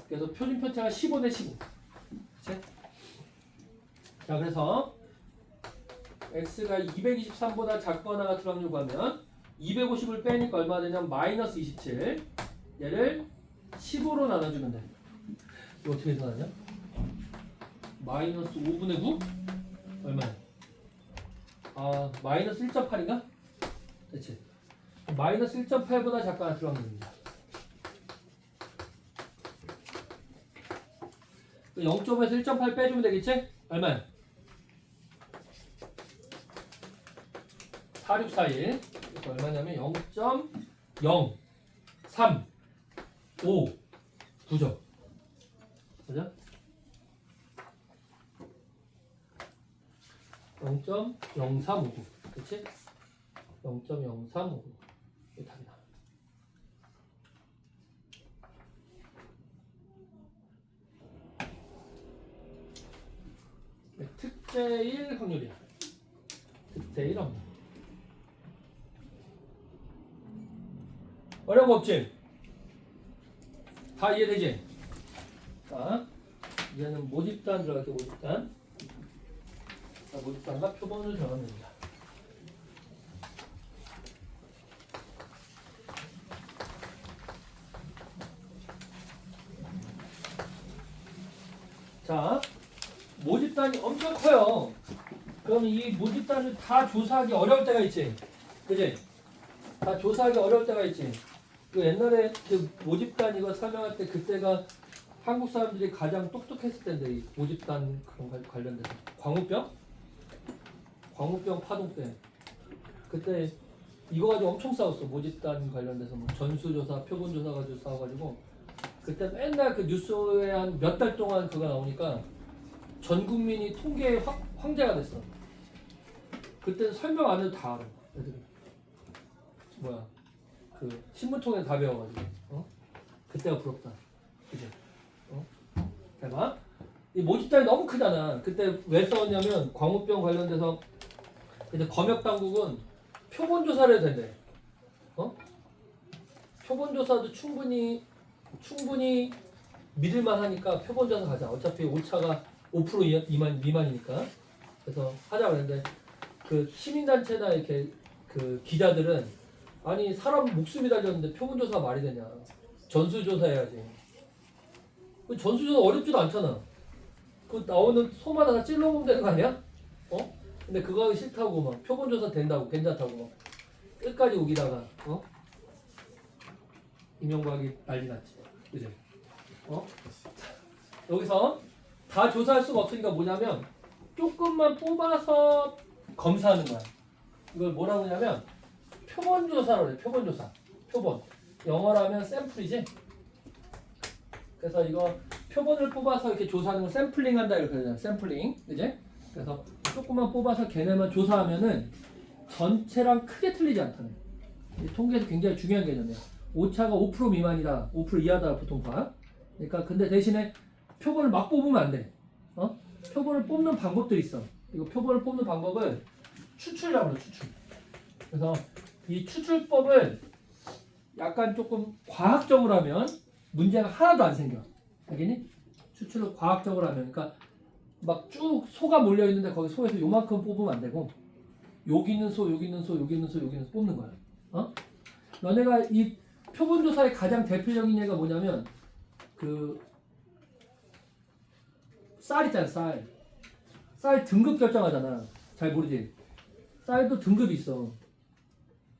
그래서 표준 편차가 15대 15. 그치? 자 그래서 x가 223보다 작거나 같은 확률 구하면 250을 빼니까 얼마 되냐면 마이너스 27. 얘를 15로 나눠주면 돼. 이거 어떻게 나누냐? 마이너스 5분의 9? 얼마야? 아 마이너스 1.8인가? 그치? 마이너스 1.8보다 작거나 같은 확률입니다. 0.5에서 1.8 빼주면 되겠지? 얼마야? 4641. 그래서 얼마냐면 0.0359죠. 그죠? 0.0359. 그치? 0.0359. 이게 답이 나와. 네, 특제 1 확률이야. 특제 1 확률. 어려운 거 없지? 다 이해되지? 자, 이제는 모집단 들어갈게. 모집단. 자, 모집단과 표본을 들어가면 됩니다. 자, 모집단이 엄청 커요. 그럼 이 모집단을 다 조사하기 어려울 때가 있지. 그지? 다 조사하기 어려울 때가 있지. 그 옛날에 그 모집단 이거 설명할 때 그때가 한국 사람들이 가장 똑똑했을 때인데 이 모집단 그런 거 관련돼서 광우병 파동 때 그때 이거 가지고 엄청 싸웠어. 모집단 관련돼서 뭐 전수조사, 표본조사 가지고 싸워가지고 그때 맨날 그 뉴스에 한 몇 달 동안 그거 나오니까 전 국민이 통계의 황제가 됐어. 그때는 설명 안 해도 다 알아. 애들이. 뭐야 그 신문통에 다 배워가지고 그때가 부럽다. 그죠? 대박. 이 모집단이 너무 크잖아. 그때 왜 싸웠냐면 광우병 관련돼서 이제 검역 당국은 표본 조사를 해야 된대. 표본 조사도 충분히 믿을만 하니까 표본 조사 가자. 어차피 오차가 5% 미만이니까. 그래서 하자 그랬는데 그 시민단체나 이렇게 그 기자들은 아니 사람 목숨이 달렸는데 표본 조사가 말이 되냐. 전수조사 해야지. 그 전수조사 어렵지도 않잖아. 그 나오는 소마다 다 찔러보면 되는 거 아니야? 근데 그거 하기 싫다고 막 표본조사 된다고 괜찮다고 막 끝까지 우기다가 임명박이 난리 났지. 그죠? 여기서 다 조사할 수가 없으니까 뭐냐면 조금만 뽑아서 검사하는 거야. 이걸 뭐라고 하냐면 표본조사로 해. 표본조사. 표본. 영어로 하면 샘플이지. 그래서 이거 표본을 뽑아서 이렇게 조사하는 걸 샘플링 한다 이렇게 하잖아. 샘플링. 그지? 그래서 조금만 뽑아서 걔네만 조사하면은 전체랑 크게 틀리지 않다네. 통계에서 굉장히 중요한 개념이야. 오차가 5% 미만이다. 5% 이하다 보통 봐. 그러니까 근데 대신에 표본을 막 뽑으면 안 돼. 표본을 뽑는 방법들이 있어. 이거 표본을 뽑는 방법을 추출이라고 그래. 추출. 그래서 이 추출법을 약간 조금 과학적으로 하면 문제가 하나도 안 생겨. 알겠니? 추출을 과학적으로 하면 그러니까 막 쭉 소가 몰려 있는데 거기 소에서 요만큼 뽑으면 안 되고 여기 있는 소, 여기 있는 소, 여기 있는 소, 여기 있는 소 뽑는 거야. 너네가 이 표본 조사의 가장 대표적인 예가 뭐냐면 그 쌀 있잖아. 쌀 등급 결정하잖아. 잘 모르지? 쌀도 등급이 있어.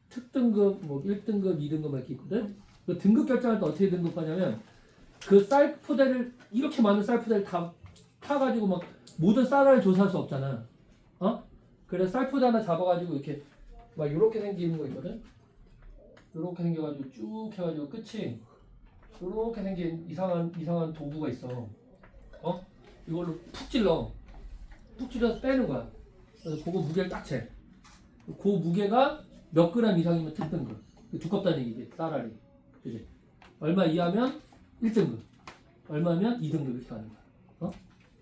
특등급, 뭐 1등급, 2등급 이렇게 있거든. 그 등급 결정할 때 어떻게 등급하냐면 그 쌀 포대를 이렇게 많은 쌀 포대를 다 타가지고 막 모든 쌀을 조사할 수 없잖아. 그래서 쌀 포대 하나 잡아가지고 이렇게 막 이렇게 생기는 거 있거든. 이렇게 생겨가지고 쭉 해가지고 끝이 이렇게 생긴 이상한 도구가 있어. 이걸로 푹 찔러서 빼는 거야. 그래서 그거 무게를 딱 재. 그 무게가 몇 그램 이상이면 특등급. 두껍다는 얘기지. 쌀알이. 그지? 얼마 이하면 1등급. 얼마면 2등급 이렇게 가는 거야.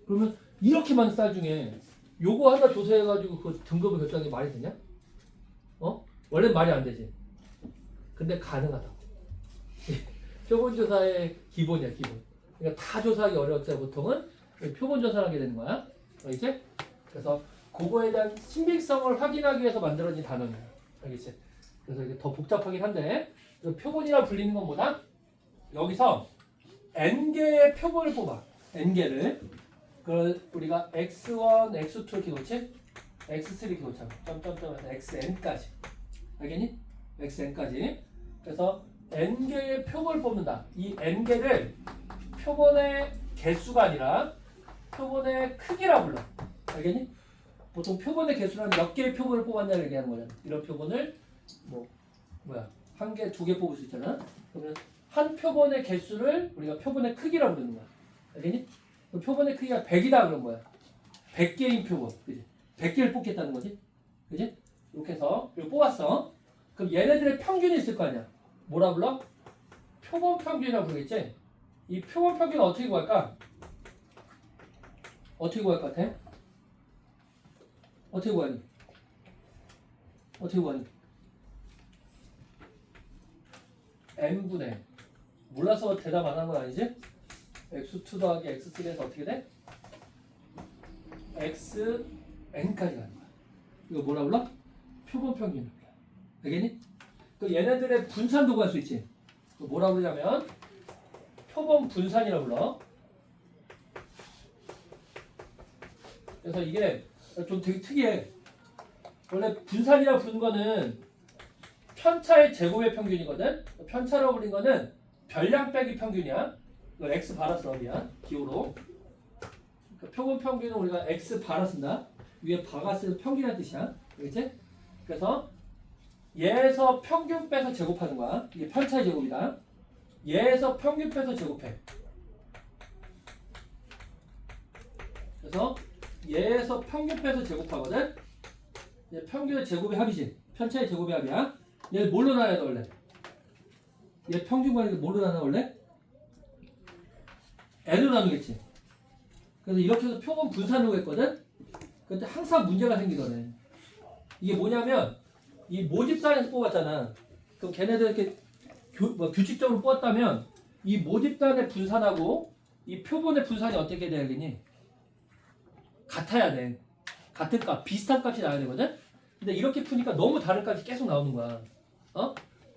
그러면 이렇게 많은 쌀 중에 요거 하나 조사해가지고 그 등급을 결정하는 게 말이 되냐? 원래 말이 안 되지. 근데 가능하다고. 표본조사의 기본이야, 기본. 그러니까 다 조사하기 어려웠잖아, 보통은. 표본조사를 하게 되는 거야. 알겠지? 그래서 그거에 대한 신빙성을 확인하기 위해서 만들어진 단어입니다. 알겠지? 그래서 이게 더 복잡하긴 한데, 표본이라 불리는 건 뭐다? 여기서 n개의 표본을 뽑아. n개를. 그걸 우리가 x1, x2 이렇게 놓지? x3 이렇게 놓자. 점점점에서 xn까지. 알겠니? xn까지. 그래서 n개의 표본을 뽑는다. 이 n개를 표본의 개수가 아니라 표본의 크기라 불러. 알겠니? 보통 표본의 개수는 몇 개의 표본을 뽑았냐를 얘기하는 거잖아. 이런 표본을 한 개, 두 개 뽑을 수 있잖아. 그러면 한 표본의 개수를 우리가 표본의 크기라 부르는 거야. 알겠니? 그 표본의 크기가 100이다 그런 거야. 100개인 표본. 그지? 100개를 뽑겠다는 거지. 그지? 이렇게 해서 이거 뽑았어. 그럼 얘네들의 평균이 있을 거 아니야. 뭐라 불러? 표본 평균이라고 부르겠지? 이 표본 평균은 어떻게 구할까? 어떻게 구할 것 같아? 어떻게 구하니? 어떻게 구하니? n분의 몰라서 대답 안 한 건 아니지? x2 더하기 x3에서 어떻게 돼? xn까지 가는 거야. 이거 뭐라 불러? 표본 평균. 알겠니? 그 얘네들의 분산도 구할 수 있지. 뭐라 부르냐면 표본 분산이라 불러. 그래서 이게 좀 되게 특이해. 원래 분산이라 부르는 거는 편차의 제곱의 평균이거든. 편차라고 부르는 거는 별량 빼기 평균이야. 이거 x 바라 써 미안. 기호로. 그러니까 표본 평균은 우리가 x 바라 쓴다. 위에 바가 쓰는 평균이라는 뜻이야. 알겠지? 그래서 얘에서 평균 빼서 제곱하는 거야. 이게 편차의 제곱이다. 얘에서 평균 빼서 제곱해. 그래서 얘에서 평균 빼서 제곱하거든. 얘 평균의 제곱의 합이지. 편차의 제곱의 합이야. 얘 뭘로 나눠야 돼 원래? 얘 평균 관계가 뭘로 나눠 원래? n으로 나누겠지. 그래서 이렇게 해서 표본 분산으로 했거든. 근데 항상 문제가 생기더래. 이게 뭐냐면 이 모집단에서 뽑았잖아. 그럼 걔네들 이렇게 규칙적으로 뽑았다면 이 모집단의 분산하고 이 표본의 분산이 어떻게 돼야겠니? 같아야 돼. 같은 값, 비슷한 값이 나와야 되거든. 근데 이렇게 푸니까 너무 다른 값이 계속 나오는 거야.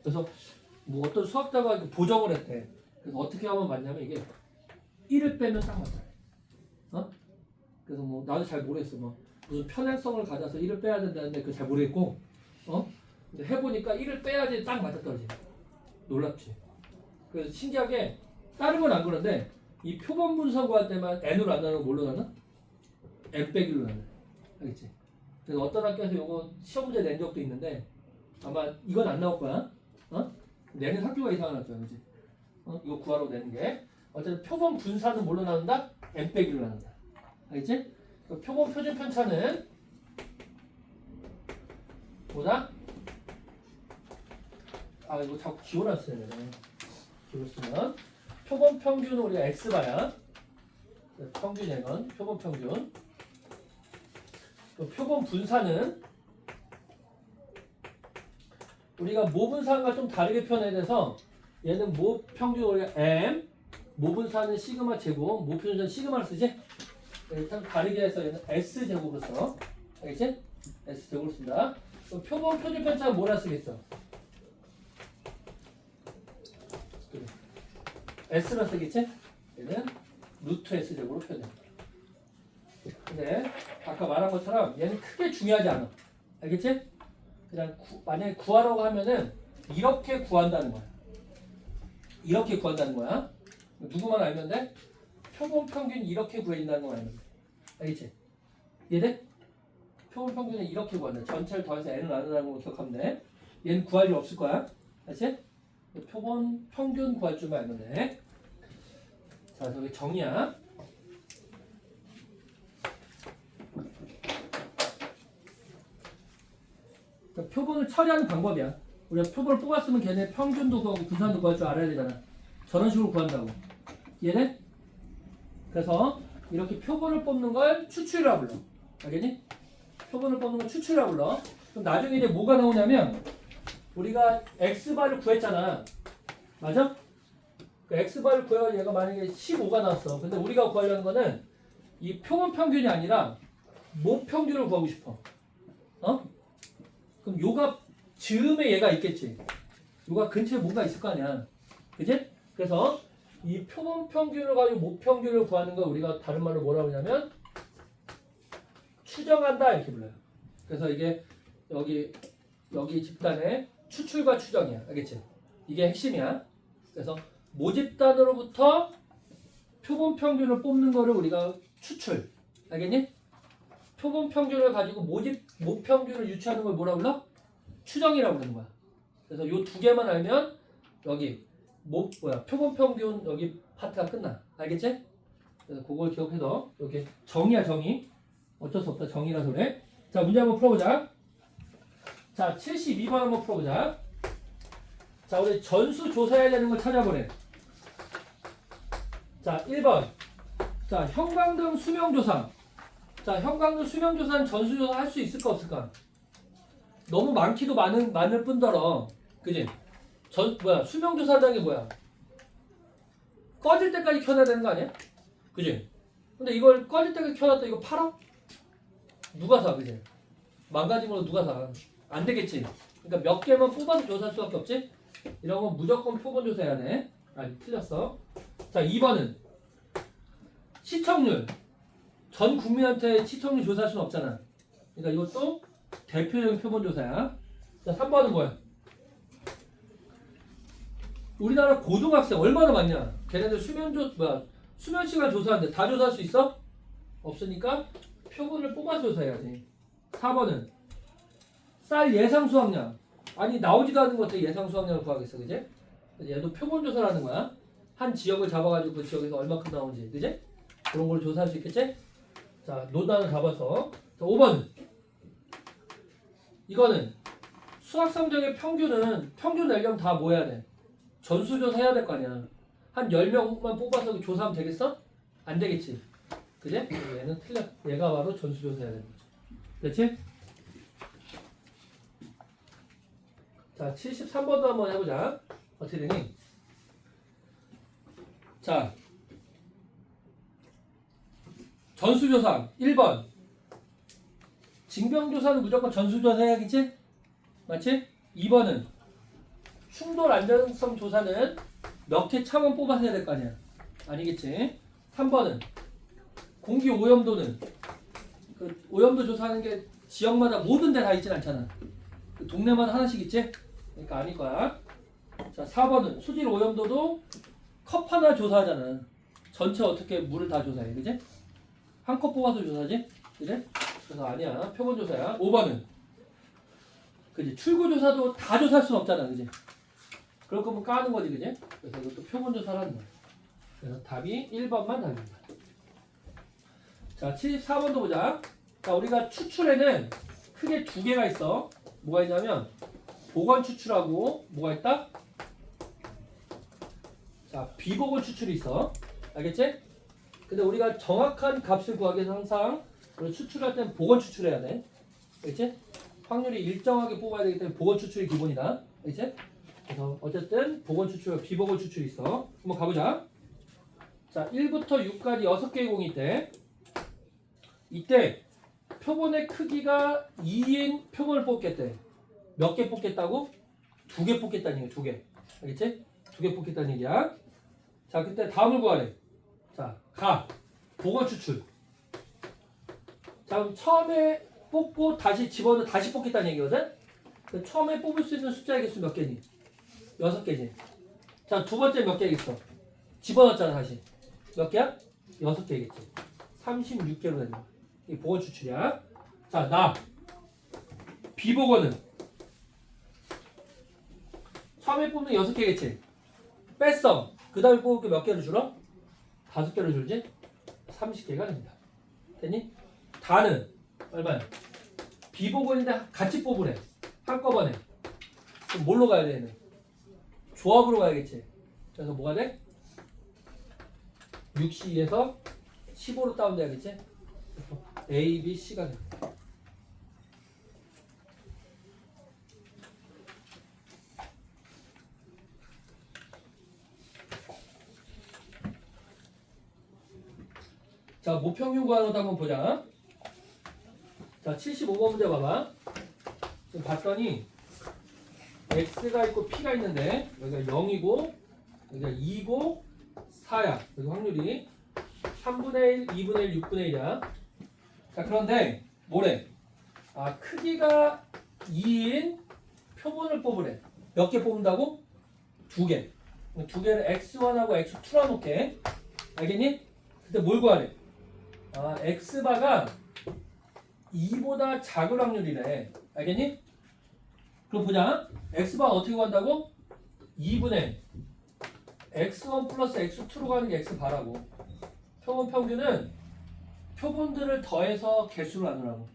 그래서 뭐 어떤 수학자가 보정을 했대. 그래서 어떻게 하면 맞냐면 이게 1을 빼면 딱 맞아. 그래서 뭐 나도 잘 모르겠어. 뭐 무슨 편향성을 가져서 1을 빼야 된다는데 그거 잘 모르겠고. 근데 해보니까 1을 빼야지 딱 맞았더라지. 놀랍지. 그래서 신기하게 다른 건 안 그런데 이 표본 분석 구할 때만 n으로 안 나누고 뭘로 나눠? n 빼기로 나눠. 알겠지? 그래서 어떤 학교에서 이거 시험 문제 낸 적도 있는데 아마 이건 안 나올 거야. 내는 학교가 이상한 학교야, 그지? 이거 구하러 내는 게 어쨌든 표본 분산은 뭘로 나눈다? n 빼기로 나눈다. 알겠지? 표본 표준 편차는 뭐다? 이거 자꾸 기호를 안 쓰네. 기호를 쓰면 표본 평균은 우리가 x바야. 평균이야 이건. 표본 평균. 표본 분산은 우리가 모 분산과 좀 다르게 표현해야 돼서 얘는 모 평균 우리가 m, 모 분산은 시그마 제곱, 모 표준은 시그마를 쓰지? 일단 다르게 해서 얘는 s 제곱으로 써. 알겠지? s 제곱으로 쓴다. 그럼 표본 표준 편차는 뭐라 쓰겠어? s로 쓰겠지? 얘는 루트 s 제곱으로 표현합니다. 근데 아까 말한 것처럼 얘는 크게 중요하지 않아. 알겠지? 그냥 만약에 구하라고 하면은 이렇게 구한다는 거야. 이렇게 구한다는 거야. 누구만 알면 돼? 표본 평균 이렇게 구해진다는 거 알면 돼. 알겠지? 이해돼? 표본 평균은 이렇게 구한다. 전체를 더해서 n을 나누라는 거 기억하면 돼. 얘는 구할 일 없을 거야. 알겠지? 표본 평균 구할 줄만 알면 돼. 자, 저기 정의야. 그러니까 표본을 처리하는 방법이야. 우리가 표본을 뽑았으면 걔네 평균도 구하고 분산도 구할 줄 알아야 되잖아. 저런 식으로 구한다고. 이해돼? 그래서 이렇게 표본을 뽑는 걸 추출이라고 불러. 알겠니? 표본을 뽑는 걸 추출이라고 불러. 그럼 나중에 이제 뭐가 나오냐면 우리가 x바를 구했잖아. 맞아? 그 x바를 구해가지고 얘가 만약에 15가 나왔어. 근데 우리가 구하려는 거는 이 표본 평균이 아니라 모 평균을 구하고 싶어. 어? 그럼 요가 즈음에 얘가 있겠지. 요가 근처에 뭔가 있을 거 아니야. 그지? 그래서 이 표본 평균을 가지고 모 평균을 구하는 걸 우리가 다른 말로 뭐라고 하냐면 추정한다 이렇게 불러요. 그래서 이게 여기 집단의 추출과 추정이야. 알겠지? 이게 핵심이야. 그래서 모집단으로부터 표본 평균을 뽑는 거를 우리가 추출. 알겠니? 표본 평균을 가지고 모 평균을 유추하는 걸 뭐라고 불러? 추정이라고 부르는 거야. 그래서 요 두 개만 알면 여기 표본 평균 여기 파트가 끝나. 알겠지? 그래서 그걸 기억해서 이렇게 정의야 정의. 어쩔 수 없다 정의라서 그래. 자 문제 한번 풀어보자. 자 72번 한번 풀어보자. 자 우리 전수 조사해야 되는 걸 찾아보래. 자 1번. 자 형광등 수명조사. 자 형광등 수명조사는 전수조사 할 수 있을까 없을까? 너무 많기도 많을 뿐더러 그지? 수명조사 한다는 게 뭐야? 꺼질 때까지 켜놔야 되는 거 아니야? 그지? 근데 이걸 꺼질 때까지 켜놨다 이거 팔아? 누가 사 그지? 망가진 걸로 누가 사? 안 되겠지? 그러니까 몇 개만 뽑아서 조사할 수밖에 없지? 이런 건 무조건 표본 조사해야 돼. 아니 틀렸어. 자 2번은 시청률. 전 국민한테 시청률 조사할 수는 없잖아. 그러니까 이것도 대표적인 표본 조사야. 자 3번은 뭐야? 우리나라 고등학생 얼마나 많냐? 걔네들 수면 시간 조사하는데 다 조사할 수 있어? 없으니까 표본을 뽑아서 조사해야지. 4번은 쌀 예상 수확량. 아니 나오지도 않은 것 같아 예상 수확량을 구하겠어, 그지? 얘도 표본 조사라는 거야. 한 지역을 잡아가지고 그 지역에서 얼마큼 나오는지, 그지? 그런 걸 조사할 수 있겠지? 자, 노단을 잡아서. 자, 5번은 이거는 수학 성적의 평균 내려면 다 뭐 해야 돼? 전수조사 해야 될 거 아니야. 한 10명만 뽑아서 조사하면 되겠어? 안 되겠지. 그지? 얘는 틀려. 얘가 바로 전수조사 해야 되는 거지. 그렇지? 자, 73번도 한번 해보자. 어떻게 되니? 자, 전수조사 1번. 징병조사는 무조건 전수조사 해야겠지? 맞지? 2번은 충돌 안전성 조사는 몇 개 차원 뽑아서 해야 될 거 아니야. 아니겠지? 3번은 공기 오염도는 그 오염도 조사하는 게 지역마다 모든 데 다 있진 않잖아. 그 동네마다 하나씩 있지? 그러니까 아닐 거야. 자, 4번은 수질 오염도도 컵 하나 조사하잖아. 전체 어떻게 물을 다 조사해, 그지? 한 컵 뽑아서 조사하지? 그지? 그래서 아니야. 표본 조사야. 5번은 그지? 출구 조사도 다 조사할 수는 없잖아, 그지? 그럴 거면 까는 거지, 그지? 그래서 이것도 표본 조사라는 거야. 그래서 답이 1번만 답입니다. 자, 74번도 보자. 자, 우리가 추출에는 크게 두 개가 있어. 뭐가 있냐면 보건 추출하고 뭐가 있다? 자, 비보건 추출이 있어. 알겠지? 근데 우리가 정확한 값을 구하기 위해서 항상 우리 추출할 때는 보건 추출해야 돼. 알겠지? 확률이 일정하게 뽑아야 되기 때문에 보건 추출이 기본이다. 알겠지? 그래서 어쨌든 보건 추출과 비보건 추출이 있어. 한번 가보자. 자, 1부터 6까지 6개의 공이 있대. 이때 표본의 크기가 2인 표본을 뽑겠대. 몇 개 뽑겠다고? 2개 뽑겠다는 얘기야. 2개. 알겠지? 2개 뽑겠다는 얘기야. 자, 그때 다음을 구하래. 자, 보건 추출. 자, 그럼 처음에 뽑고 다시 집어넣어 다시 뽑겠다는 얘기거든? 처음에 뽑을 수 있는 숫자의 개수 몇 개니? 6개지. 자, 두 번째 몇 개겠어? 집어넣었잖아, 다시. 몇 개야? 6개겠지. 36개로 되는 거야. 이게 보건 추출이야. 자, 비보건은 처음에 뽑는 6개겠지. 뺐어. 그 다음에 뽑을 게 몇 개를 줄어? 5개를 줄지? 30개가 됩니다. 됐니? 다는 얼마야? 비보건인데 같이 뽑으래. 한꺼번에. 그럼 뭘로 가야 돼, 얘는? 조합으로 가야겠지. 그래서 뭐가 돼? 6C에서 15로 다운돼야겠지? A, B, C가 돼. 자, 모평균 구하는 것도 한번 보자. 자, 75번 문제 봐봐. 지금 봤더니 X가 있고 P가 있는데 여기가 0이고 여기가 2고 4야. 그래서 확률이 3분의 1, 2분의 1, 6분의 1이야. 자, 그런데 뭐래? 아, 크기가 2인 표본을 뽑으래. 몇 개 뽑는다고? 2개. 2개를 X1하고 X2라 놓게. 알겠니? 근데 뭘 구하래? 아, X바가 2보다 작을 확률이래. 알겠니? 그럼 보자. X바 어떻게 구한다고? 2분의 X1 플러스 X2로 가는 게 X바라고. 표본 평균은 표본들을 더해서 개수로 나누라고.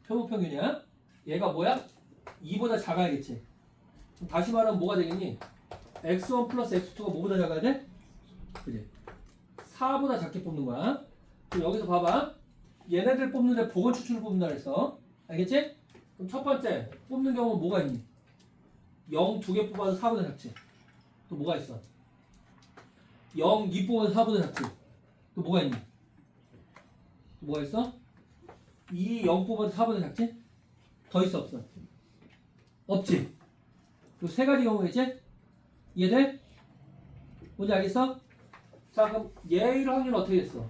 표본 평균이야. 얘가 뭐야? 2보다 작아야겠지. 그럼 다시 말하면 뭐가 되겠니? X1 플러스 X2가 뭐보다 작아야 돼? 그지? 4보다 작게 뽑는 거야. 그럼 여기서 봐봐. 얘네들 뽑는데 보건 추출을 뽑는다 그랬어. 알겠지? 그럼 첫 번째 뽑는 경우는 뭐가 있니? 0 2개 뽑아서 4보다 작지. 또 뭐가 있어? 0 2 뽑아서 4보다 작지. 또 뭐가 있니? 또 뭐가 있어? 2 0 뽑아서 4보다 작지? 더 있어 없어? 없지. 그 세 가지 경우겠지? 이해돼? 뭔지 알겠어? 자, 그럼 얘의 확률은 어떻게 됐어?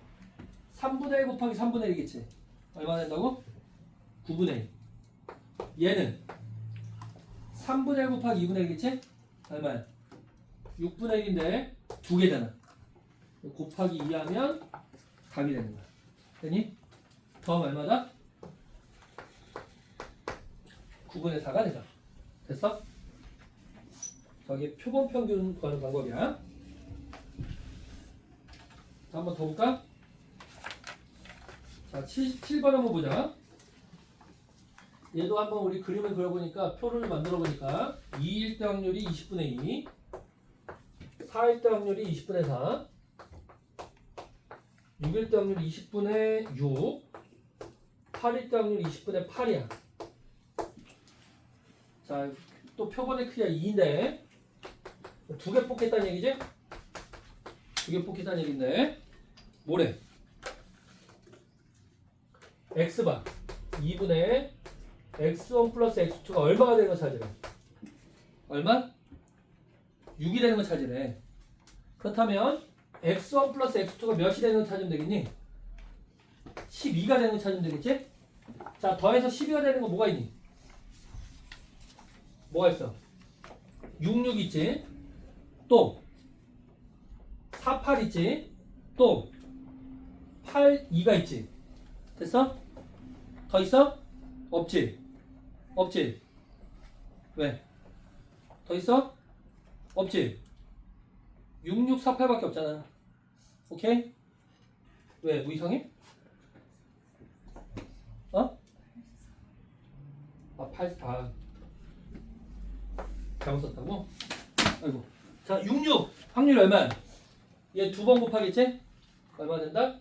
3분의 1 곱하기 3분의 1이겠지? 얼마 된다고? 9분의 1. 얘는 3분의 1 곱하기 2분의 1이겠지? 얼마야? 6분의 1인데 2개잖아. 곱하기 2 하면 답이 되는 거야. 되니? 더하면 얼마다? 9분의 4가 되죠. 됐어? 저기 표본 평균 구하는 방법이야. 한 번 더 볼까? 자, 77번 한번 보자. 얘도 한번 우리 그림을 그려보니까 표를 만들어 보니까 2일 때 확률이 20분의 2, 4일 때 확률이 20분의 4, 6일 때 확률이 20분의 6, 8일 때 확률이 20분의 8이야. 자, 또 표본의 크기가 2인데 2개 뽑겠다는 얘기지? 2개 뽑겠다는 얘기인데 뭐래? X바 2분의 X1 플러스 X2가 얼마가 되는 거 찾으래? 얼마? 6이 되는 거 찾으래. 그렇다면 X1 플러스 X2가 몇이 되는 거 찾으면 되겠니? 12가 되는 거 찾으면 되겠지? 자, 더해서 12가 되는 거 뭐가 있니? 뭐가 있어? 66 있지? 또 48 있지? 또 82가 있지? 됐어? 더 있어? 없지? 없지? 왜? 더 있어? 없지? 66, 48밖에 없잖아. 오케이? 왜? 무이상해? 어? 잘못 썼다고? 아이고. 자, 66 확률 얼마야? 얘 두 번 곱하겠지? 얼마 된다?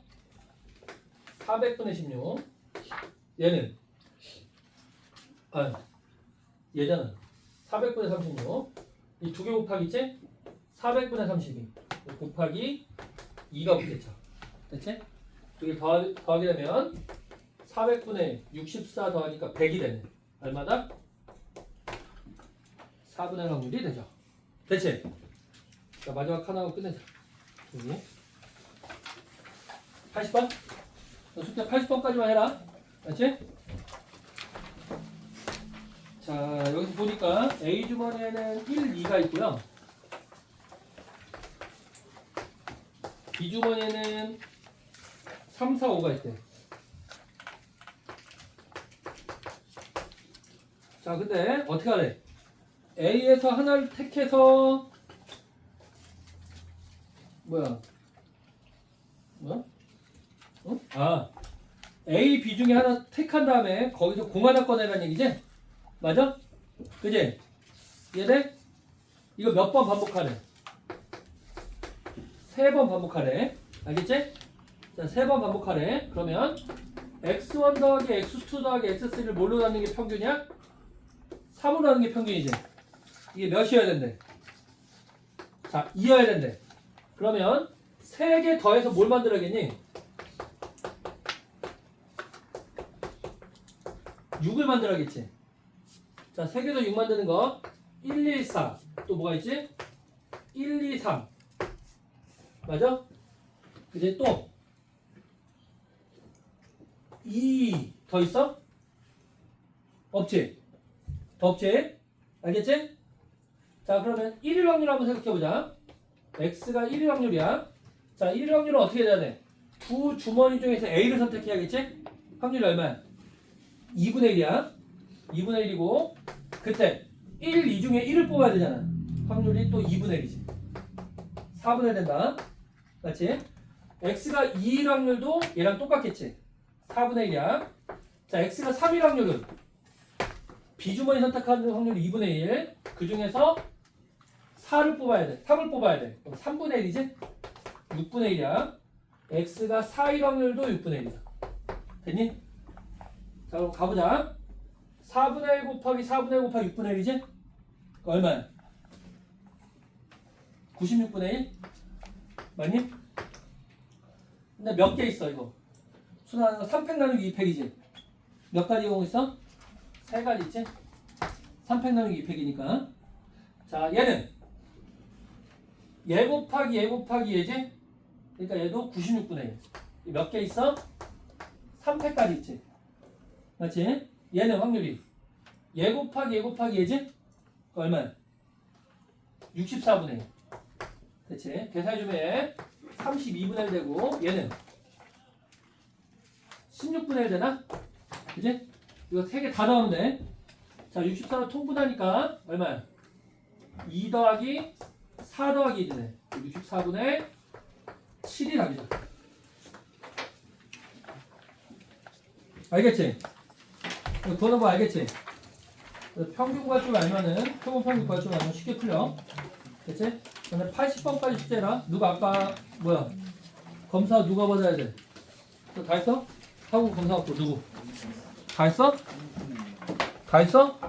400분의 16. 얘는 얘잖아. 400분의 36. 이 두 개 곱하겠지? 400분의 32. 곱하기 2가 붙겠죠. 됐지? 두 개 더하게 되면 400분의 64 더하니까 100이 되네. 얼마다? 4분의 1 확률이 되죠. 됐지? 자, 마지막 하나하고 끝내자. 여기 80번? 숙제 80번까지만 해라. 알지? 자, 여기서 보니까 A 주머니에는 1, 2가 있고요. B 주머니에는 3, 4, 5가 있대. 자, 근데 어떻게 하래? A에서 하나를 택해서 뭐야? 어? 아, A, B 중에 하나 택한 다음에 거기서 공 하나 꺼내라는 얘기지? 맞아? 그지? 이해돼? 이거 몇 번 반복하래? 3번 반복하래. 알겠지? 자, 3번 반복하래. 그러면 x1 더하기 x2 더하기 x3를 뭘로 나누는 게 평균이야? 3으로 나누는 게 평균이지. 이게 몇이어야 된대? 자, 2여야 된대. 그러면 3개 더해서 뭘 만들어야겠니? 6을 만들어야겠지. 자, 3개 더 6 만드는 거 1, 2, 4. 또 뭐가 있지? 1, 2, 3. 맞아? 이제 또 2 더 있어? 없지? 더 없지? 알겠지? 자, 그러면 1일 확률 한번 생각해보자. x가 1일 확률이야. 자, 1일 확률은 어떻게 돼야 돼? 두 주머니 중에서 A를 선택해야겠지? 확률이 얼마야? 2분의 1이야. 2분의 1이고 그때 1, 2 중에 1을 뽑아야 되잖아. 확률이 또 2분의 1이지. 4분의 1 된다. 맞지? x가 2일 확률도 얘랑 똑같겠지. 4분의 1이야. 자, x가 3일 확률은 비주머니 선택하는 확률이 2분의 1. 그 중에서 4를 뽑아야 돼. 3을 뽑아야 돼. 그럼 3분의 1이지? 6분의 1이야. x가 4일 확률도 6분의 1이야. 됐니? 자, 그럼 가보자. 4분의 1 곱하기 4분의 1 곱하기 6분의 1이지? 얼마야? 96분의 1? 맞니? 근데 몇 개 있어 이거? 순환하는 거 3팩 나누기 2팩이지? 몇 가지 경우 있어? 3가지 있지? 3팩 나누기 2팩이니까. 자, 얘는 얘 곱하기 얘 곱하기 얘지? 그러니까 얘도 96분의 1. 몇 개 있어? 3팩까지 있지? 맞지? 얘는 확률이 얘 곱하기 얘 곱하기 얘지? 얼마야? 64분의 1. 그치? 계산해주면 얘 32분의 1 되고 얘는 16분의 1 되나? 그치? 이거 3개 다 넣으면 돼. 자, 64로 통분하니까 얼마야? 2 더하기 4 더하기 1이네. 64분의 7이 답이죠. 알겠지? 그거는 뭐 알겠지? 평균 구할 줄 알면은 표본 평균 구할 줄 알면 쉽게 풀려. 그치? 근데 80번까지 숙제라. 누가 아까 뭐야? 검사 누가 받아야 돼? 너 다 했어? 하고 검사 받고 누구? 다 했어? 다 했어?